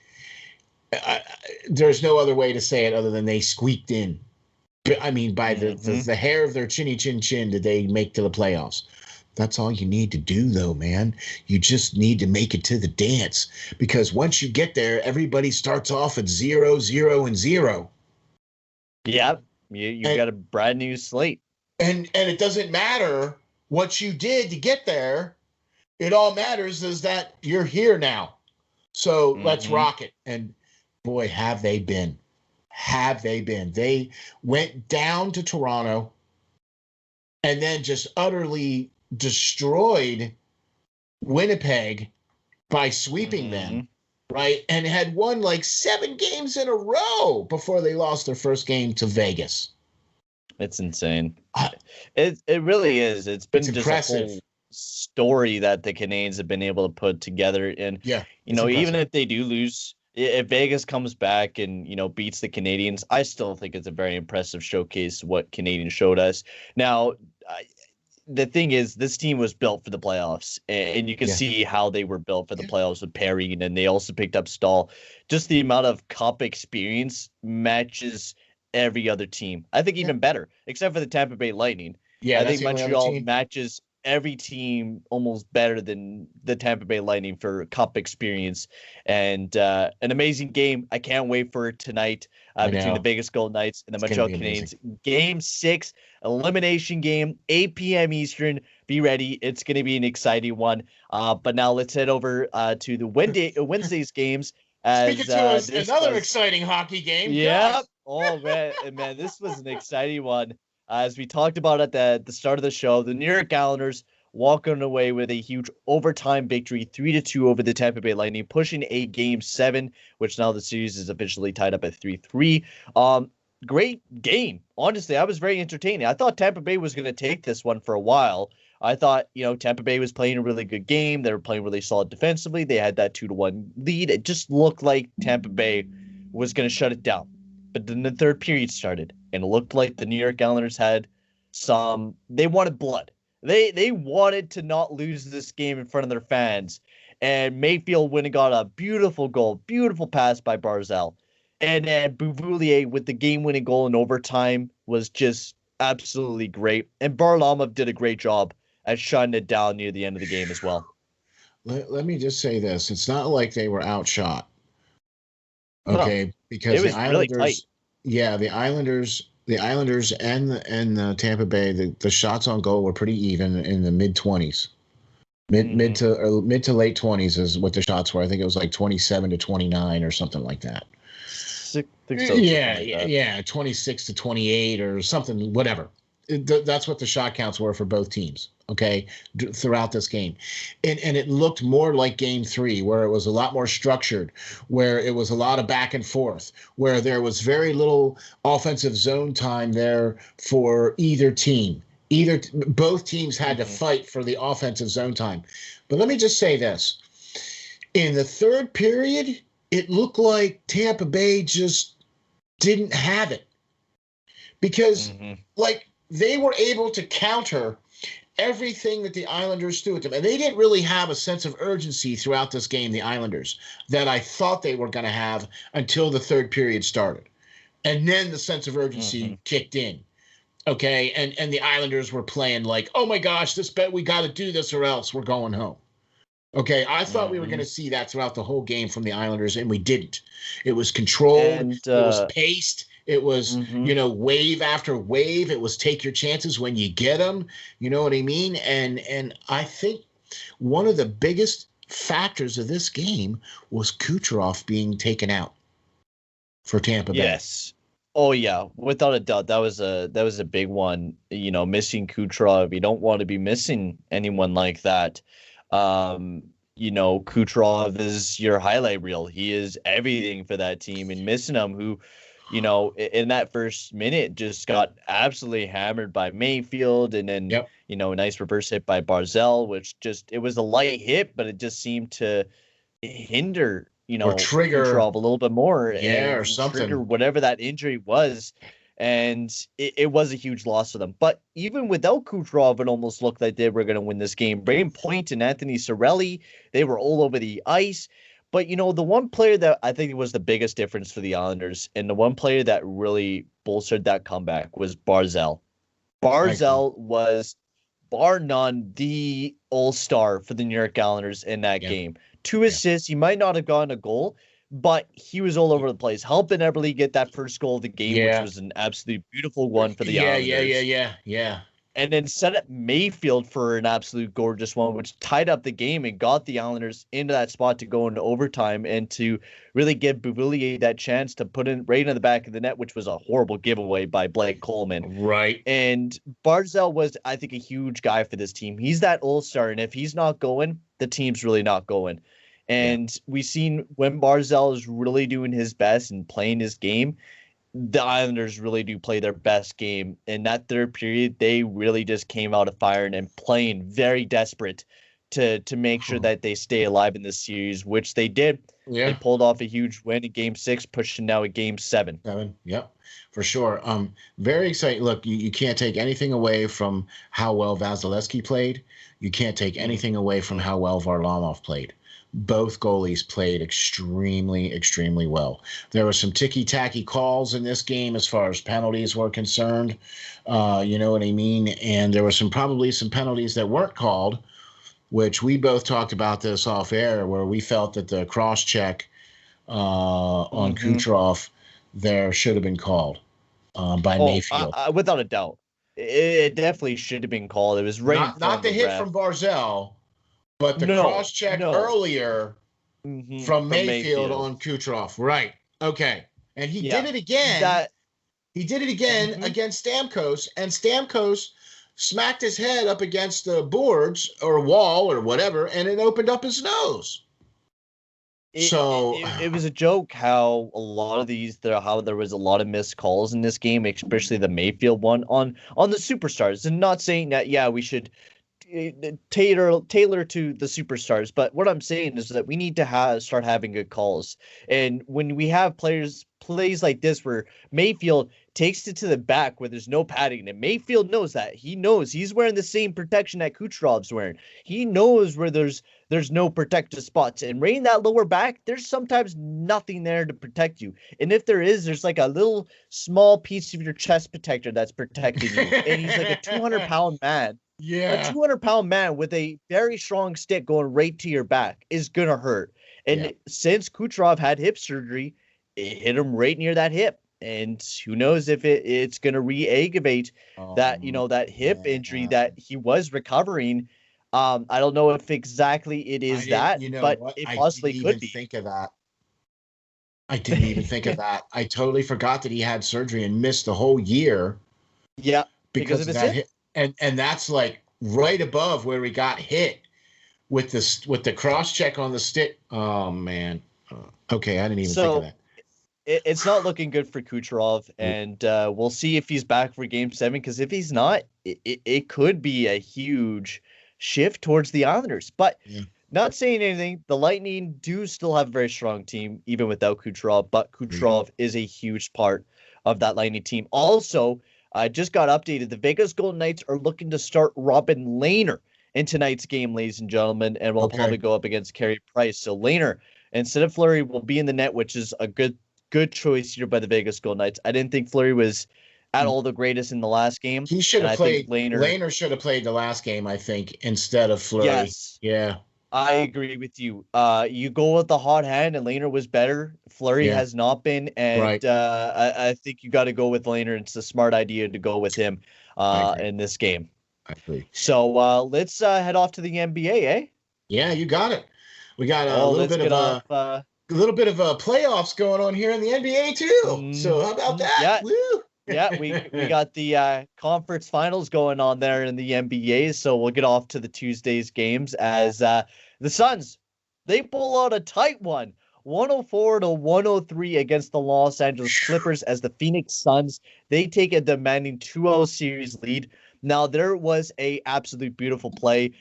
B: There's no other way to say it other than they squeaked in. I mean, by the hair of their chinny chin chin did they make to the playoffs. That's all you need to do, though, man. You just need to make it to the dance. Because once you get there, everybody starts off at 0, 0, and 0.
A: Yep. You got a brand new slate.
B: And it doesn't matter what you did to get there. It all matters is that you're here now. So let's rock it. And boy, have they been. Have they been. They went down to Toronto and then just utterly destroyed Winnipeg by sweeping them, right? And had won like 7 games in a row before they lost their first game to Vegas.
A: It's insane. It really is. It's been just impressive. A whole story that the Canadians have been able to put together. And, even if they do lose, if Vegas comes back and, beats the Canadians, I still think it's a very impressive showcase what Canadians showed us. Now, the thing is, this team was built for the playoffs, and you can see how they were built for the playoffs with Perry, and then they also picked up Stahl. Just the amount of cup experience matches every other team. I think even better, except for the Tampa Bay Lightning. Yeah, I think Montreal matches every team almost better than the Tampa Bay Lightning for cup experience. And an amazing game. I can't wait for tonight between the Vegas Golden Knights and the Montreal Canadiens. Game 6, elimination game, 8 p.m. Eastern. Be ready. It's going to be an exciting one. But now let's head over to the Wednesday's games.
B: Speaking to us, another exciting hockey game.
A: Yeah. Gosh. Oh, man, this was an exciting one. As we talked about at the start of the show, the New York Islanders walking away with a huge overtime victory, 3-2 over the Tampa Bay Lightning, pushing a Game 7, which now the series is officially tied up at 3-3. Great game. Honestly, I was very entertaining. I thought Tampa Bay was going to take this one for a while. I thought, Tampa Bay was playing a really good game. They were playing really solid defensively. They had that 2-1 lead. It just looked like Tampa Bay was going to shut it down. But then the third period started, and it looked like the New York Islanders had they wanted blood. They wanted to not lose this game in front of their fans. And Mayfield went and got a beautiful goal, beautiful pass by Barzal. And then Beauvillier with the game-winning goal in overtime was just absolutely great. And Varlamov did a great job at shutting it down near the end of the game as well.
B: Let me just say this. It's not like they were outshot. Okay, because the Islanders,
A: really tight.
B: The Islanders and the Tampa Bay, the shots on goal were pretty even in the mid-20s. Mid to late 20s is what the shots were. I think it was like 27-29 or something like that.
A: think so.
B: Yeah, 26-28 or something, whatever. That's what the shot counts were for both teams, okay, throughout this game. And it looked more like game 3, where it was a lot more structured, where it was a lot of back and forth, where there was very little offensive zone time there for either team. Both teams had to fight for the offensive zone time. But let me just say this. In the third period, it looked like Tampa Bay just didn't have it. Because, they were able to counter everything that the Islanders threw at them. And they didn't really have a sense of urgency throughout this game, the Islanders, that I thought they were going to have until the third period started. And then the sense of urgency kicked in. Okay, and the Islanders were playing like, oh my gosh, we got to do this or else we're going home. Okay, I thought we were going to see that throughout the whole game from the Islanders, and we didn't. It was controlled. It was paced. It was, wave after wave. It was take your chances when you get them. You know what I mean? And I think one of the biggest factors of this game was Kucherov being taken out for Tampa Bay.
A: Yes. Oh yeah, without a doubt, that was a big one. Missing Kucherov, you don't want to be missing anyone like that. Kucherov is your highlight reel. He is everything for that team, and missing him, who, in that first minute just got absolutely hammered by Mayfield, and then a nice reverse hit by Barzal, which it was a light hit, but it just seemed to hinder.
B: Or trigger
A: Kucherov a little bit more,
B: or something,
A: trigger whatever that injury was, and it was a huge loss for them. But even without Kucherov, it almost looked like they were going to win this game. Braden Point and Anthony Cirelli, they were all over the ice. But the one player that I think was the biggest difference for the Islanders, and the one player that really bolstered that comeback, was Barzal. Barzal was, bar none, the all-star for the New York Islanders in that game. 2 assists. He might not have gotten a goal, but he was all over the place, helping Eberle get that first goal of the game, which was an absolutely beautiful one for the Islanders.
B: Yeah.
A: And then set up Mayfield for an absolute gorgeous one, which tied up the game and got the Islanders into that spot to go into overtime and to really give Beauvillier that chance to put it right in the back of the net, which was a horrible giveaway by Blake Coleman.
B: Right.
A: And Barzal was, I think, a huge guy for this team. He's that all-star, and if he's not going, the team's really not going. And we've seen when Barzal is really doing his best and playing his game, the Islanders really do play their best game. In that third period, they really just came out of firing and playing very desperate to make sure that they stay alive in this series, which they did. Yeah. They pulled off a huge win in Game 6, pushing now at Game 7.
B: Yep, for sure. Very exciting. Look, you can't take anything away from how well Vasilevsky played. You can't take anything away from how well Varlamov played. Both goalies played extremely, extremely well. There were some ticky-tacky calls in this game as far as penalties were concerned. You know what I mean? And there were probably some penalties that weren't called, which we both talked about this off air, where we felt that the cross-check on Kucherov there should have been called by Mayfield.
A: Without a doubt. It definitely should have been called. It was right
B: not the hit from Barzal, but the cross-check earlier from Mayfield on Kucherov. Right. Okay. And he did it again. He did it again against Stamkos, and Stamkos smacked his head up against the boards or wall or whatever, and it opened up his nose.
A: It was a joke how a lot of how there was a lot of missed calls in this game, especially the Mayfield one on the superstars. And not saying that, we should tailor to the superstars, but what I'm saying is that we need to start having good calls. And when we have plays like this where Mayfield takes it to the back where there's no padding, and Mayfield knows that. He knows he's wearing the same protection that Kucherov's wearing. He knows where there's no protected spots, and right in that lower back, there's sometimes nothing there to protect you. And if there is, there's like a little small piece of your chest protector that's protecting you. And he's like a 200-pound man.
B: Yeah.
A: A 200-pound man with a very strong stick going right to your back is going to hurt. And since Kucherov had hip surgery, it hit him right near that hip. And who knows if it's going to re-aggravate that hip injury that he was recovering. I don't know if exactly it is but it possibly could be.
B: Think of that. I didn't even think of that. I totally forgot that he had surgery and missed the whole year.
A: Yeah,
B: because of that hit. And that's like right above where he got hit with the cross check on the stick. Oh man. Okay, I didn't even think of that.
A: It's not looking good for Kucherov, and we'll see if he's back for Game 7. Because if he's not, it could be a huge shift towards the Islanders. But not saying anything, the Lightning do still have a very strong team, even without Kucherov. But Kucherov is a huge part of that Lightning team. Also, I just got updated. The Vegas Golden Knights are looking to start Robin Lehner in tonight's game, ladies and gentlemen, and will probably go up against Carey Price. So Lehner, instead of Fleury, will be in the net, which is a good choice here by the Vegas Golden Knights. I didn't think Fleury was at all the greatest in the last game.
B: He should have played. Lehner should have played the last game, I think, instead of Fleury.
A: Yes.
B: Yeah.
A: I agree with you. You go with the hot hand, and Lehner was better. Fleury has not been, and I think you got to go with Lehner. It's a smart idea to go with him in this game.
B: I agree.
A: So let's head off to the NBA, eh?
B: Yeah, you got it. We got a little bit of playoffs going on here in the NBA too. So how about that?
A: Yeah.
B: Woo!
A: Yeah, we got the conference finals going on there in the NBA, so we'll get off to the Tuesday's games as the Suns, they pull out a tight one, 104-103 against the Los Angeles Clippers as the Phoenix Suns, they take a demanding 2-0 series lead. Now, there was a absolute beautiful play.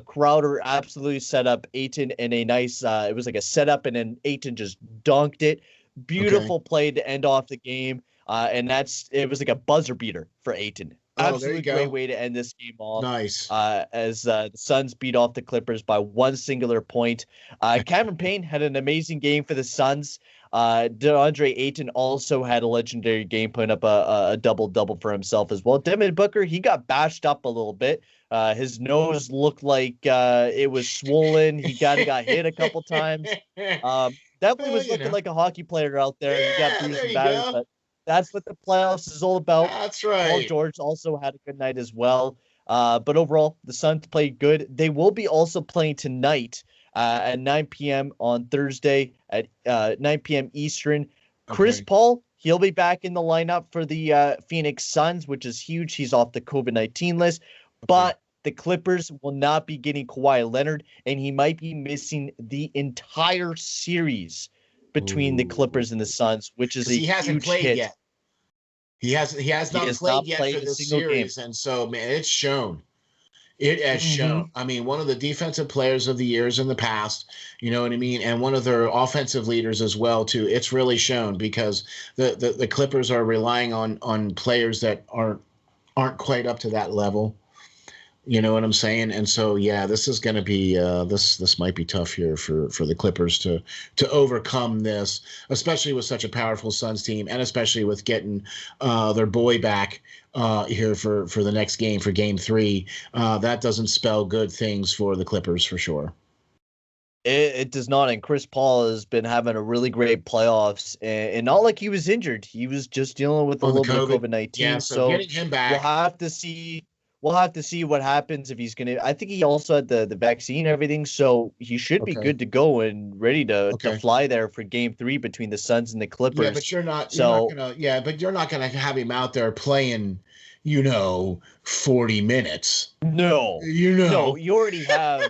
A: Crowder absolutely set up Ayton in a nice, it was like a setup, and then Ayton just dunked it. Beautiful play to end off the game. And it was like a buzzer beater for Ayton. Absolutely great way to end this game off.
B: Nice.
A: As the Suns beat off the Clippers by one singular point. Cameron Payne had an amazing game for the Suns. DeAndre Ayton also had a legendary game, putting up a double-double for himself as well. Devin Booker, he got bashed up a little bit. His nose looked like it was swollen. He got hit a couple times. Definitely was looking like a hockey player out there. He got bruised and battered, but that's what the playoffs is all about.
B: That's right.
A: Paul George also had a good night as well. But overall, the Suns played good. They will be also playing tonight at 9 p.m. on Thursday at 9 p.m. Eastern. Chris Paul, he'll be back in the lineup for the Phoenix Suns, which is huge. He's off the COVID-19 list. But the Clippers will not be getting Kawhi Leonard, and he might be missing the entire series between the Clippers and the Suns, which is
B: he hasn't played
A: hit.
B: yet. He has not played yet for this series, and so man, it's shown. It has shown. I mean, one of the defensive players of the years in the past, you know what I mean, and one of their offensive leaders as well too. It's really shown because the Clippers are relying on players that aren't quite up to that level. You know what I'm saying? And so, yeah, this is going to be this might be tough here for the Clippers to overcome this, especially with such a powerful Suns team, and especially with getting their boy back here for the next game, for Game 3. That doesn't spell good things for the Clippers for sure.
A: It does not, and Chris Paul has been having a really great playoffs, and not like he was injured. He was just dealing with a little bit of COVID-19.
B: Yeah, so getting him back,
A: we'll have to see. We'll have to see what happens if he's going to. I think he also had the vaccine and everything, so he should be good to go and ready to fly there for Game 3 between the Suns and the Clippers.
B: Yeah, but you're not gonna have him out there playing, 40 minutes.
A: No, no, you already have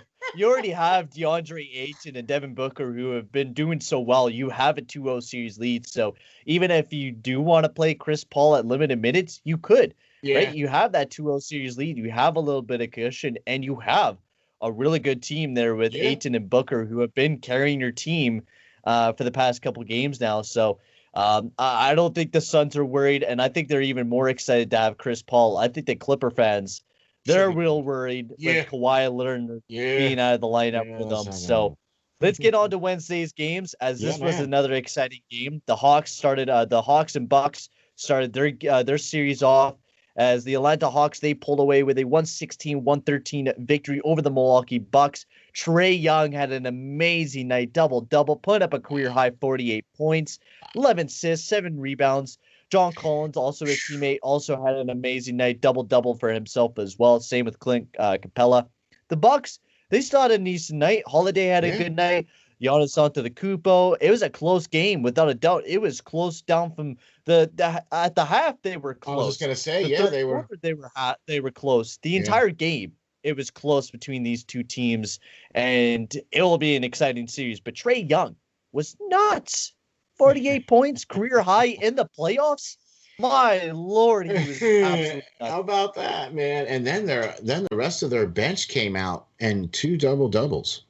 A: DeAndre Ayton and Devin Booker, who have been doing so well. You have a 2-0 series lead, so even if you do want to play Chris Paul at limited minutes, you could. Yeah. Right? You have that 2-0 series lead. You have a little bit of cushion, and you have a really good team there with Ayton and Booker, who have been carrying your team for the past couple games now. So I don't think the Suns are worried, and I think they're even more excited to have Chris Paul. I think the Clipper fans, they're real worried with Kawhi Leonard being out of the lineup for them. So let's get on to Wednesday's games, as this was another exciting game. The Hawks and Bucks started their series off, as the Atlanta Hawks, they pulled away with a 116-113 victory over the Milwaukee Bucks. Trae Young had an amazing night, double-double, putting up a career-high 48 points, 11 assists, 7 rebounds. John Collins, also his teammate, also had an amazing night, double-double for himself as well. Same with Clint Capella. The Bucks, they started a decent night. Holiday had a good night. Giannis Antetokounmpo. It was a close game, without a doubt. It was close down from at the half. They were close.
B: I was just gonna say,
A: the
B: yeah,
A: third
B: they were.
A: quarter, they were close. The entire game, it was close between these two teams, and it will be an exciting series. But Trae Young was nuts. 48 points, career high in the playoffs. My Lord, he was absolutely nuts.
B: How about that, man? And then the rest of their bench came out and 2 double-doubles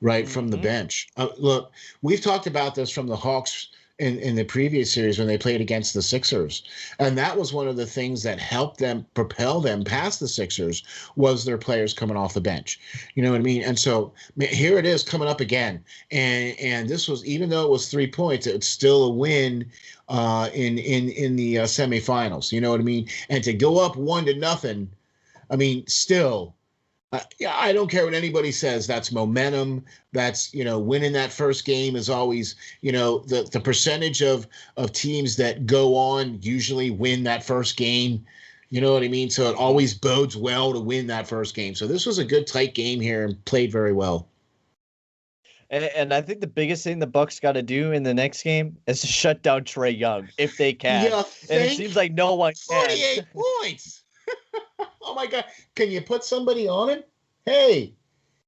B: right from the bench. Look, we've talked about this from the Hawks in the previous series when they played against the Sixers. And that was one of the things that helped them propel them past the Sixers was their players coming off the bench. You know what I mean? And so here it is coming up again. And this was, even though it was 3 points, it's still a win in the semifinals. You know what I mean? And to go up 1-0, I mean, still, yeah, I don't care what anybody says. That's momentum. That's, winning that first game is always, the percentage of teams that go on usually win that first game. You know what I mean? So it always bodes well to win that first game. So this was a good tight game here and played very well.
A: And I think the biggest thing the Bucks got to do in the next game is to shut down Trae Young if they can. And it seems like no one can.
B: 48 points. Oh my God. Can you put somebody on him? Hey,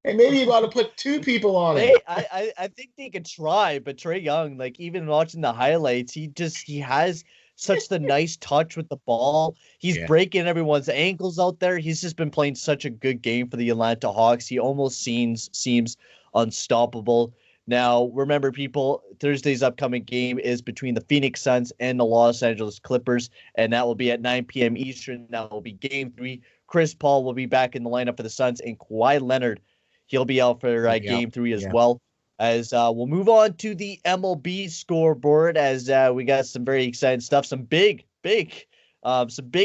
B: maybe you got to put 2 people on him.
A: I think they could try, but Trae Young, like even watching the highlights, he has such the nice touch with the ball. He's breaking everyone's ankles out there. He's just been playing such a good game for the Atlanta Hawks. He almost seems unstoppable. Now, remember, people, Thursday's upcoming game is between the Phoenix Suns and the Los Angeles Clippers, and that will be at 9 p.m. Eastern. That will be Game 3. Chris Paul will be back in the lineup for the Suns, and Kawhi Leonard, he'll be out for Game 3 as well. As we'll move on to the MLB scoreboard, as we got some very exciting stuff, some big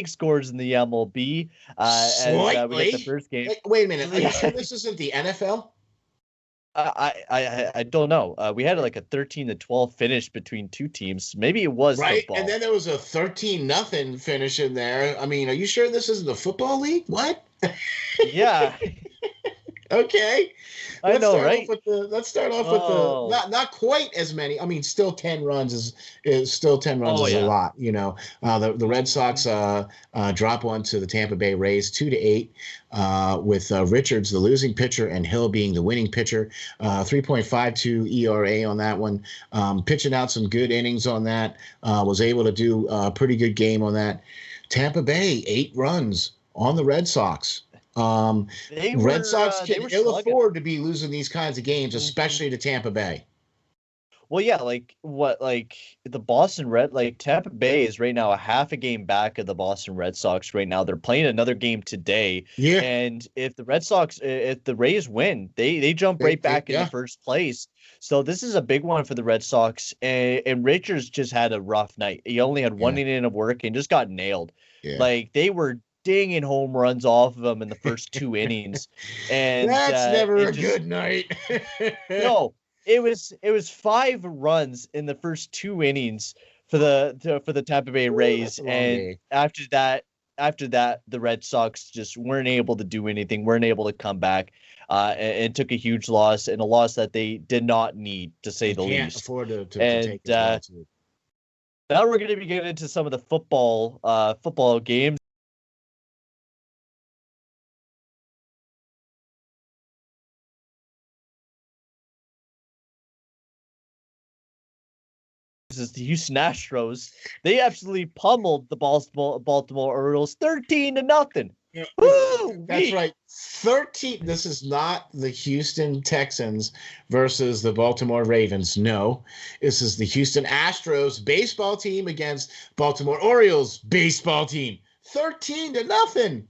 A: scores in the MLB. As we got the first game.
B: Wait a minute, are you sure this isn't the NFL?
A: I don't know. We had like a 13-12 finish between two teams. Maybe it was
B: right,
A: football.
B: And then there was a 13-0 finish in there. I mean, are you sure this isn't the football league? What?
A: Yeah.
B: Okay.
A: I know, right?
B: Let's start off with the not quite as many. I mean, still 10 runs is still 10 runs is a lot. The Red Sox drop one to the Tampa Bay Rays 2-8 with Richards the losing pitcher and Hill being the winning pitcher. 3.52 ERA on that one. Pitching out some good innings on that. Was able to do a pretty good game on that. Tampa Bay 8 runs on the Red Sox. Red Sox can ill afford to be losing these kinds of games, especially to Tampa Bay.
A: Well, yeah, the Boston Tampa Bay is right now a half a game back of the Boston Red Sox right now. They're playing another game today. Yeah. And if the Rays win, they jump right back into first place. So this is a big one for the Red Sox. And Richards just had a rough night. He only had 1 inning of work and just got nailed. Yeah. They were dinging home runs off of him in the first 2 innings, and
B: that's never a good night.
A: No, it was 5 runs in the first 2 innings for the Tampa Bay Rays, and after that, the Red Sox just weren't able to do anything, weren't able to come back, and took a huge loss, and a loss that they did not need, to say the least.
B: Can't afford to take it.
A: Now we're going to be getting into some of the football games. Is the Houston Astros. They absolutely pummeled the Baltimore Orioles 13-0.
B: Yeah, that's right. 13. This is not the Houston Texans versus the Baltimore Ravens. No, this is the Houston Astros baseball team against Baltimore Orioles baseball team. 13-0.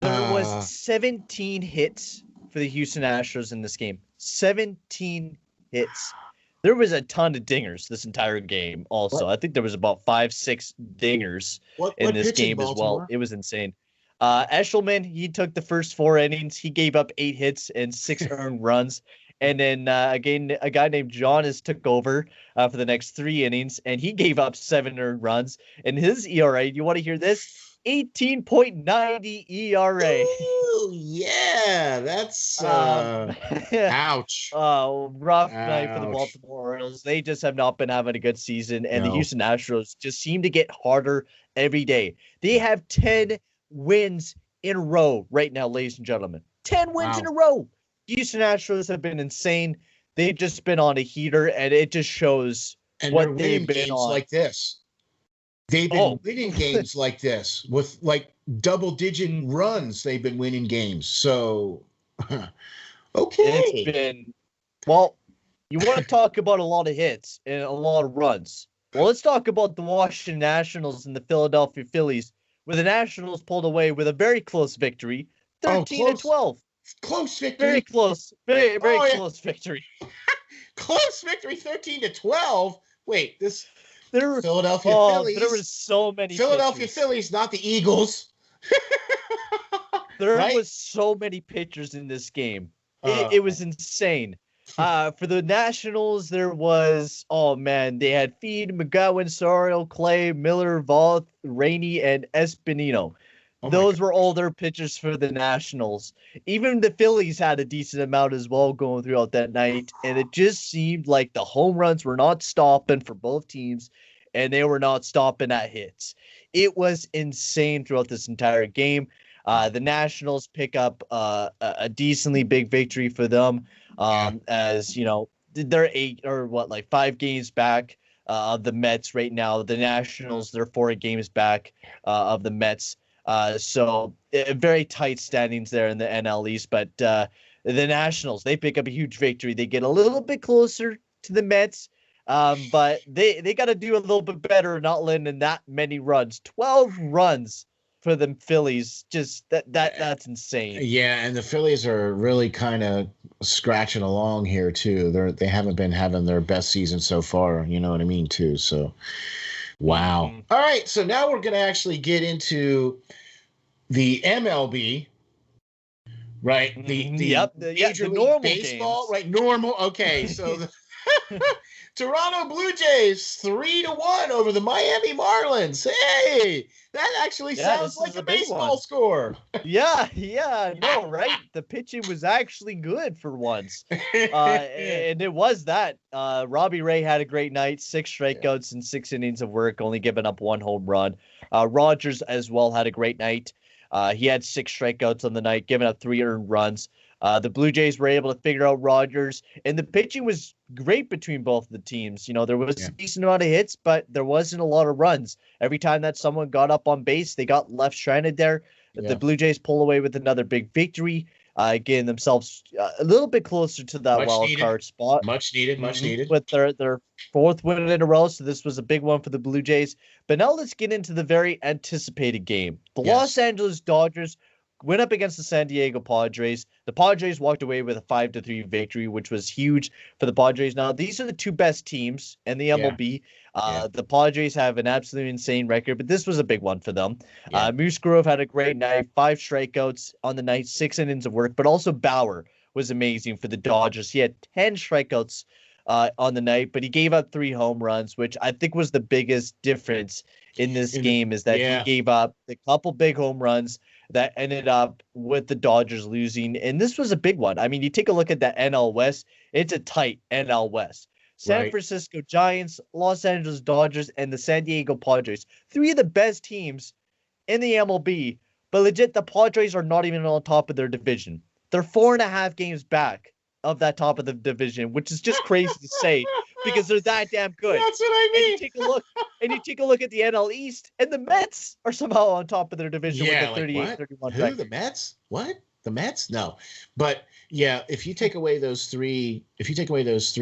A: There was 17 hits for the Houston Astros in this game. 17 hits. There was a ton of dingers this entire game also. I think there was about 5-6 dingers in this game as well. It was insane. Eshelman, he took the first 4 innings. He gave up 8 hits and 6 earned runs. And then again, a guy named Jonas took over for the next 3 innings, and he gave up 7 earned runs. And his ERA, you want to hear this? 18.90 ERA.
B: Ooh, yeah, that's ouch.
A: Rough night for the
B: Ouch.
A: Baltimore Orioles. They just have not been having a good season, and the
B: No.
A: Houston Astros just seem to get harder every day. They have 10 wins in a row right now, ladies and gentlemen. 10 wins in a row. Houston Astros have been insane. They've just been on a heater, and it just shows what they've been
B: games
A: on.
B: like this. They've been winning games like this with like double-digit runs. They've been winning games. So, okay.
A: It's been, well, you want to talk about a lot of hits and a lot of runs. Well, let's talk about the Washington Nationals and the Philadelphia Phillies, where the Nationals pulled away with a very close victory, 13-12.
B: Close victory.
A: Very close. Very close victory.
B: Close victory, 13-12. Wait, Philadelphia Phillies.
A: There were so many
B: Philadelphia
A: pitchers.
B: Phillies, not the Eagles.
A: There was so many pitchers in this game. It was insane. For the Nationals, there was, they had Feed, McGowan, Sorial, Clay, Miller, Voth, Rainey, and Espinino. Those were all their pitchers for the Nationals. Even the Phillies had a decent amount as well going throughout that night, and it just seemed like the home runs were not stopping for both teams, and they were not stopping at hits. It was insane throughout this entire game. The Nationals pick up a decently big victory for them, as you know they're 5 games back of the Mets right now. The Nationals, they're 4 games back of the Mets. So very tight standings there in the NL East, but the Nationals, they pick up a huge victory. They get a little bit closer to the Mets, but they got to do a little bit better, not letting in that many runs. 12 runs for the Phillies, just that's insane.
B: Yeah, and the Phillies are really kind of scratching along here too. They haven't been having their best season so far. You know what I mean too. So, wow. All right, so now we're going to actually get into the MLB, right? The Major League
A: normal
B: Baseball,
A: games.
B: right? Normal. Okay, so the Toronto Blue Jays 3-1 over the Miami Marlins. Hey, that actually sounds like a baseball score.
A: Yeah, no, right? The pitching was actually good for once, and it was that. Robbie Ray had a great night, 6 strikeouts and 6 innings of work, only giving up 1 home run. Rogers as well had a great night. He had 6 strikeouts on the night, giving up 3 earned runs. The Blue Jays were able to figure out Rogers, and the pitching was great between both the teams. You know, there was a decent amount of hits, but there wasn't a lot of runs. Every time that someone got up on base, they got left stranded there. The Blue Jays pull away with another big victory, getting themselves a little bit closer to that wild card spot.
B: Much needed.
A: With their 4th win in a row, so this was a big one for the Blue Jays. But now let's get into the very anticipated game. The Los Angeles Dodgers went up against the San Diego Padres. The Padres walked away with a 5-3 victory, which was huge for the Padres. Now, these are the 2 best teams in the MLB. The Padres have an absolutely insane record, but this was a big one for them. Moose Grove had a great night, 5 strikeouts on the night, 6 innings of work, but also Bauer was amazing for the Dodgers. He had 10 strikeouts on the night, but he gave up 3 home runs, which I think was the biggest difference in this game, is that he gave up a couple big home runs that ended up with the Dodgers losing. And this was a big one. I mean, you take a look at the NL West, it's a tight NL West. San Francisco Giants, Los Angeles Dodgers, and the San Diego Padres. 3 of the best teams in the MLB, but legit, the Padres are not even on top of their division. They're 4.5 games back of that top of the division, which is just crazy to say because they're that damn good.
B: That's what I mean.
A: And you take a look at the NL East, and the Mets are somehow on top of their division with a 38-31 record.
B: The Mets? What? The Mets? No. But yeah, if you take away those 3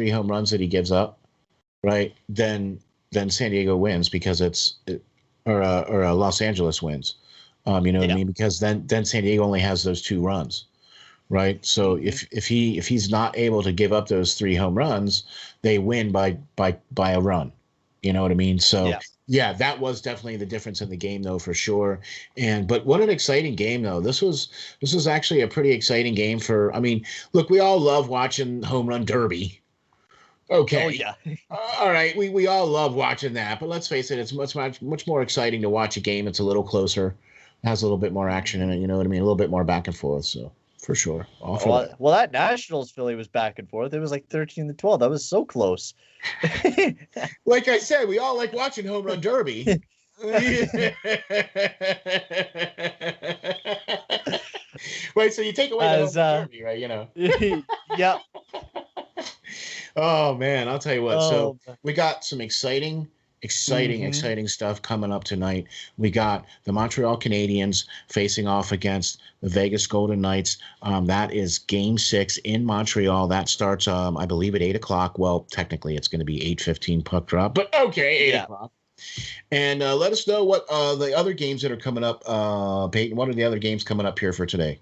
B: home runs that he gives up, right, then San Diego wins because Los Angeles wins. You know what I mean? Because then San Diego only has those 2 runs. Right. So if he's not able to give up those 3 home runs, they win by a run. You know what I mean? So that was definitely the difference in the game, though, for sure. But what an exciting game, though. This was actually a pretty exciting game for. I mean, look, we all love watching home run derby. Okay.
A: Oh yeah.
B: All right. We all love watching that, but let's face it, it's much more exciting to watch a game that's a little closer. has a little bit more action in it. You know what I mean? A little bit more back and forth. So for sure, all for that.
A: Well, that Nationals Philly was back and forth. It was like 13-12. That was so close.
B: Like I said, we all like watching Home Run Derby. Wait, so you take away the Home Run Derby, right? You know.
A: Yep.
B: Oh man, I'll tell you what. So
A: Oh,
B: we got some exciting stuff coming up tonight. We got the Montreal Canadiens facing off against the Vegas Golden Knights. That is Game 6 in Montreal. That starts, I believe, at 8:00. Well, technically, it's going to be 8:15 puck drop, but okay, 8:00. And let us know what the other games that are coming up. Payton, what are the other games coming up here for today?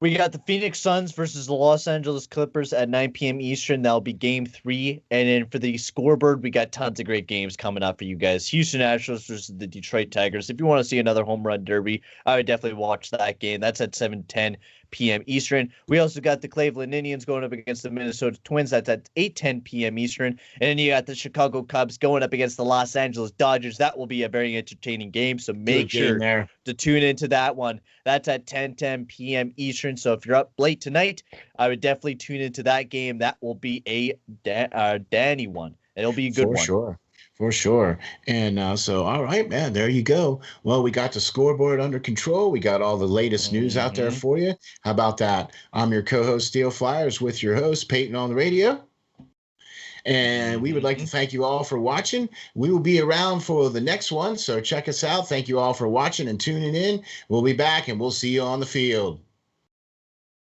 A: We got the Phoenix Suns versus the Los Angeles Clippers at 9 p.m. Eastern. That'll be Game 3. And then for the scoreboard, we got tons of great games coming up for you guys. Houston Astros versus the Detroit Tigers. If you want to see another home run derby, I would definitely watch that game. That's at 7:10 p.m. Eastern. We also got the Cleveland Indians going up against the Minnesota Twins. That's at 8:10 p.m. Eastern. And then you got the Chicago Cubs going up against the Los Angeles Dodgers. That will be a very entertaining game. So make sure to tune into that one. That's at 10:10 p.m. Eastern. So if you're up late tonight, I would definitely tune into that game. That will be a Danny one. It'll be a good one.
B: For sure. And so, all right, man, there you go. Well, we got the scoreboard under control. We got all the latest news out there for you. How about that? I'm your co-host, SteelFlyers, with your host, Payton on the radio. And we would like to thank you all for watching. We will be around for the next one, so check us out. Thank you all for watching and tuning in. We'll be back, and we'll see you on the field.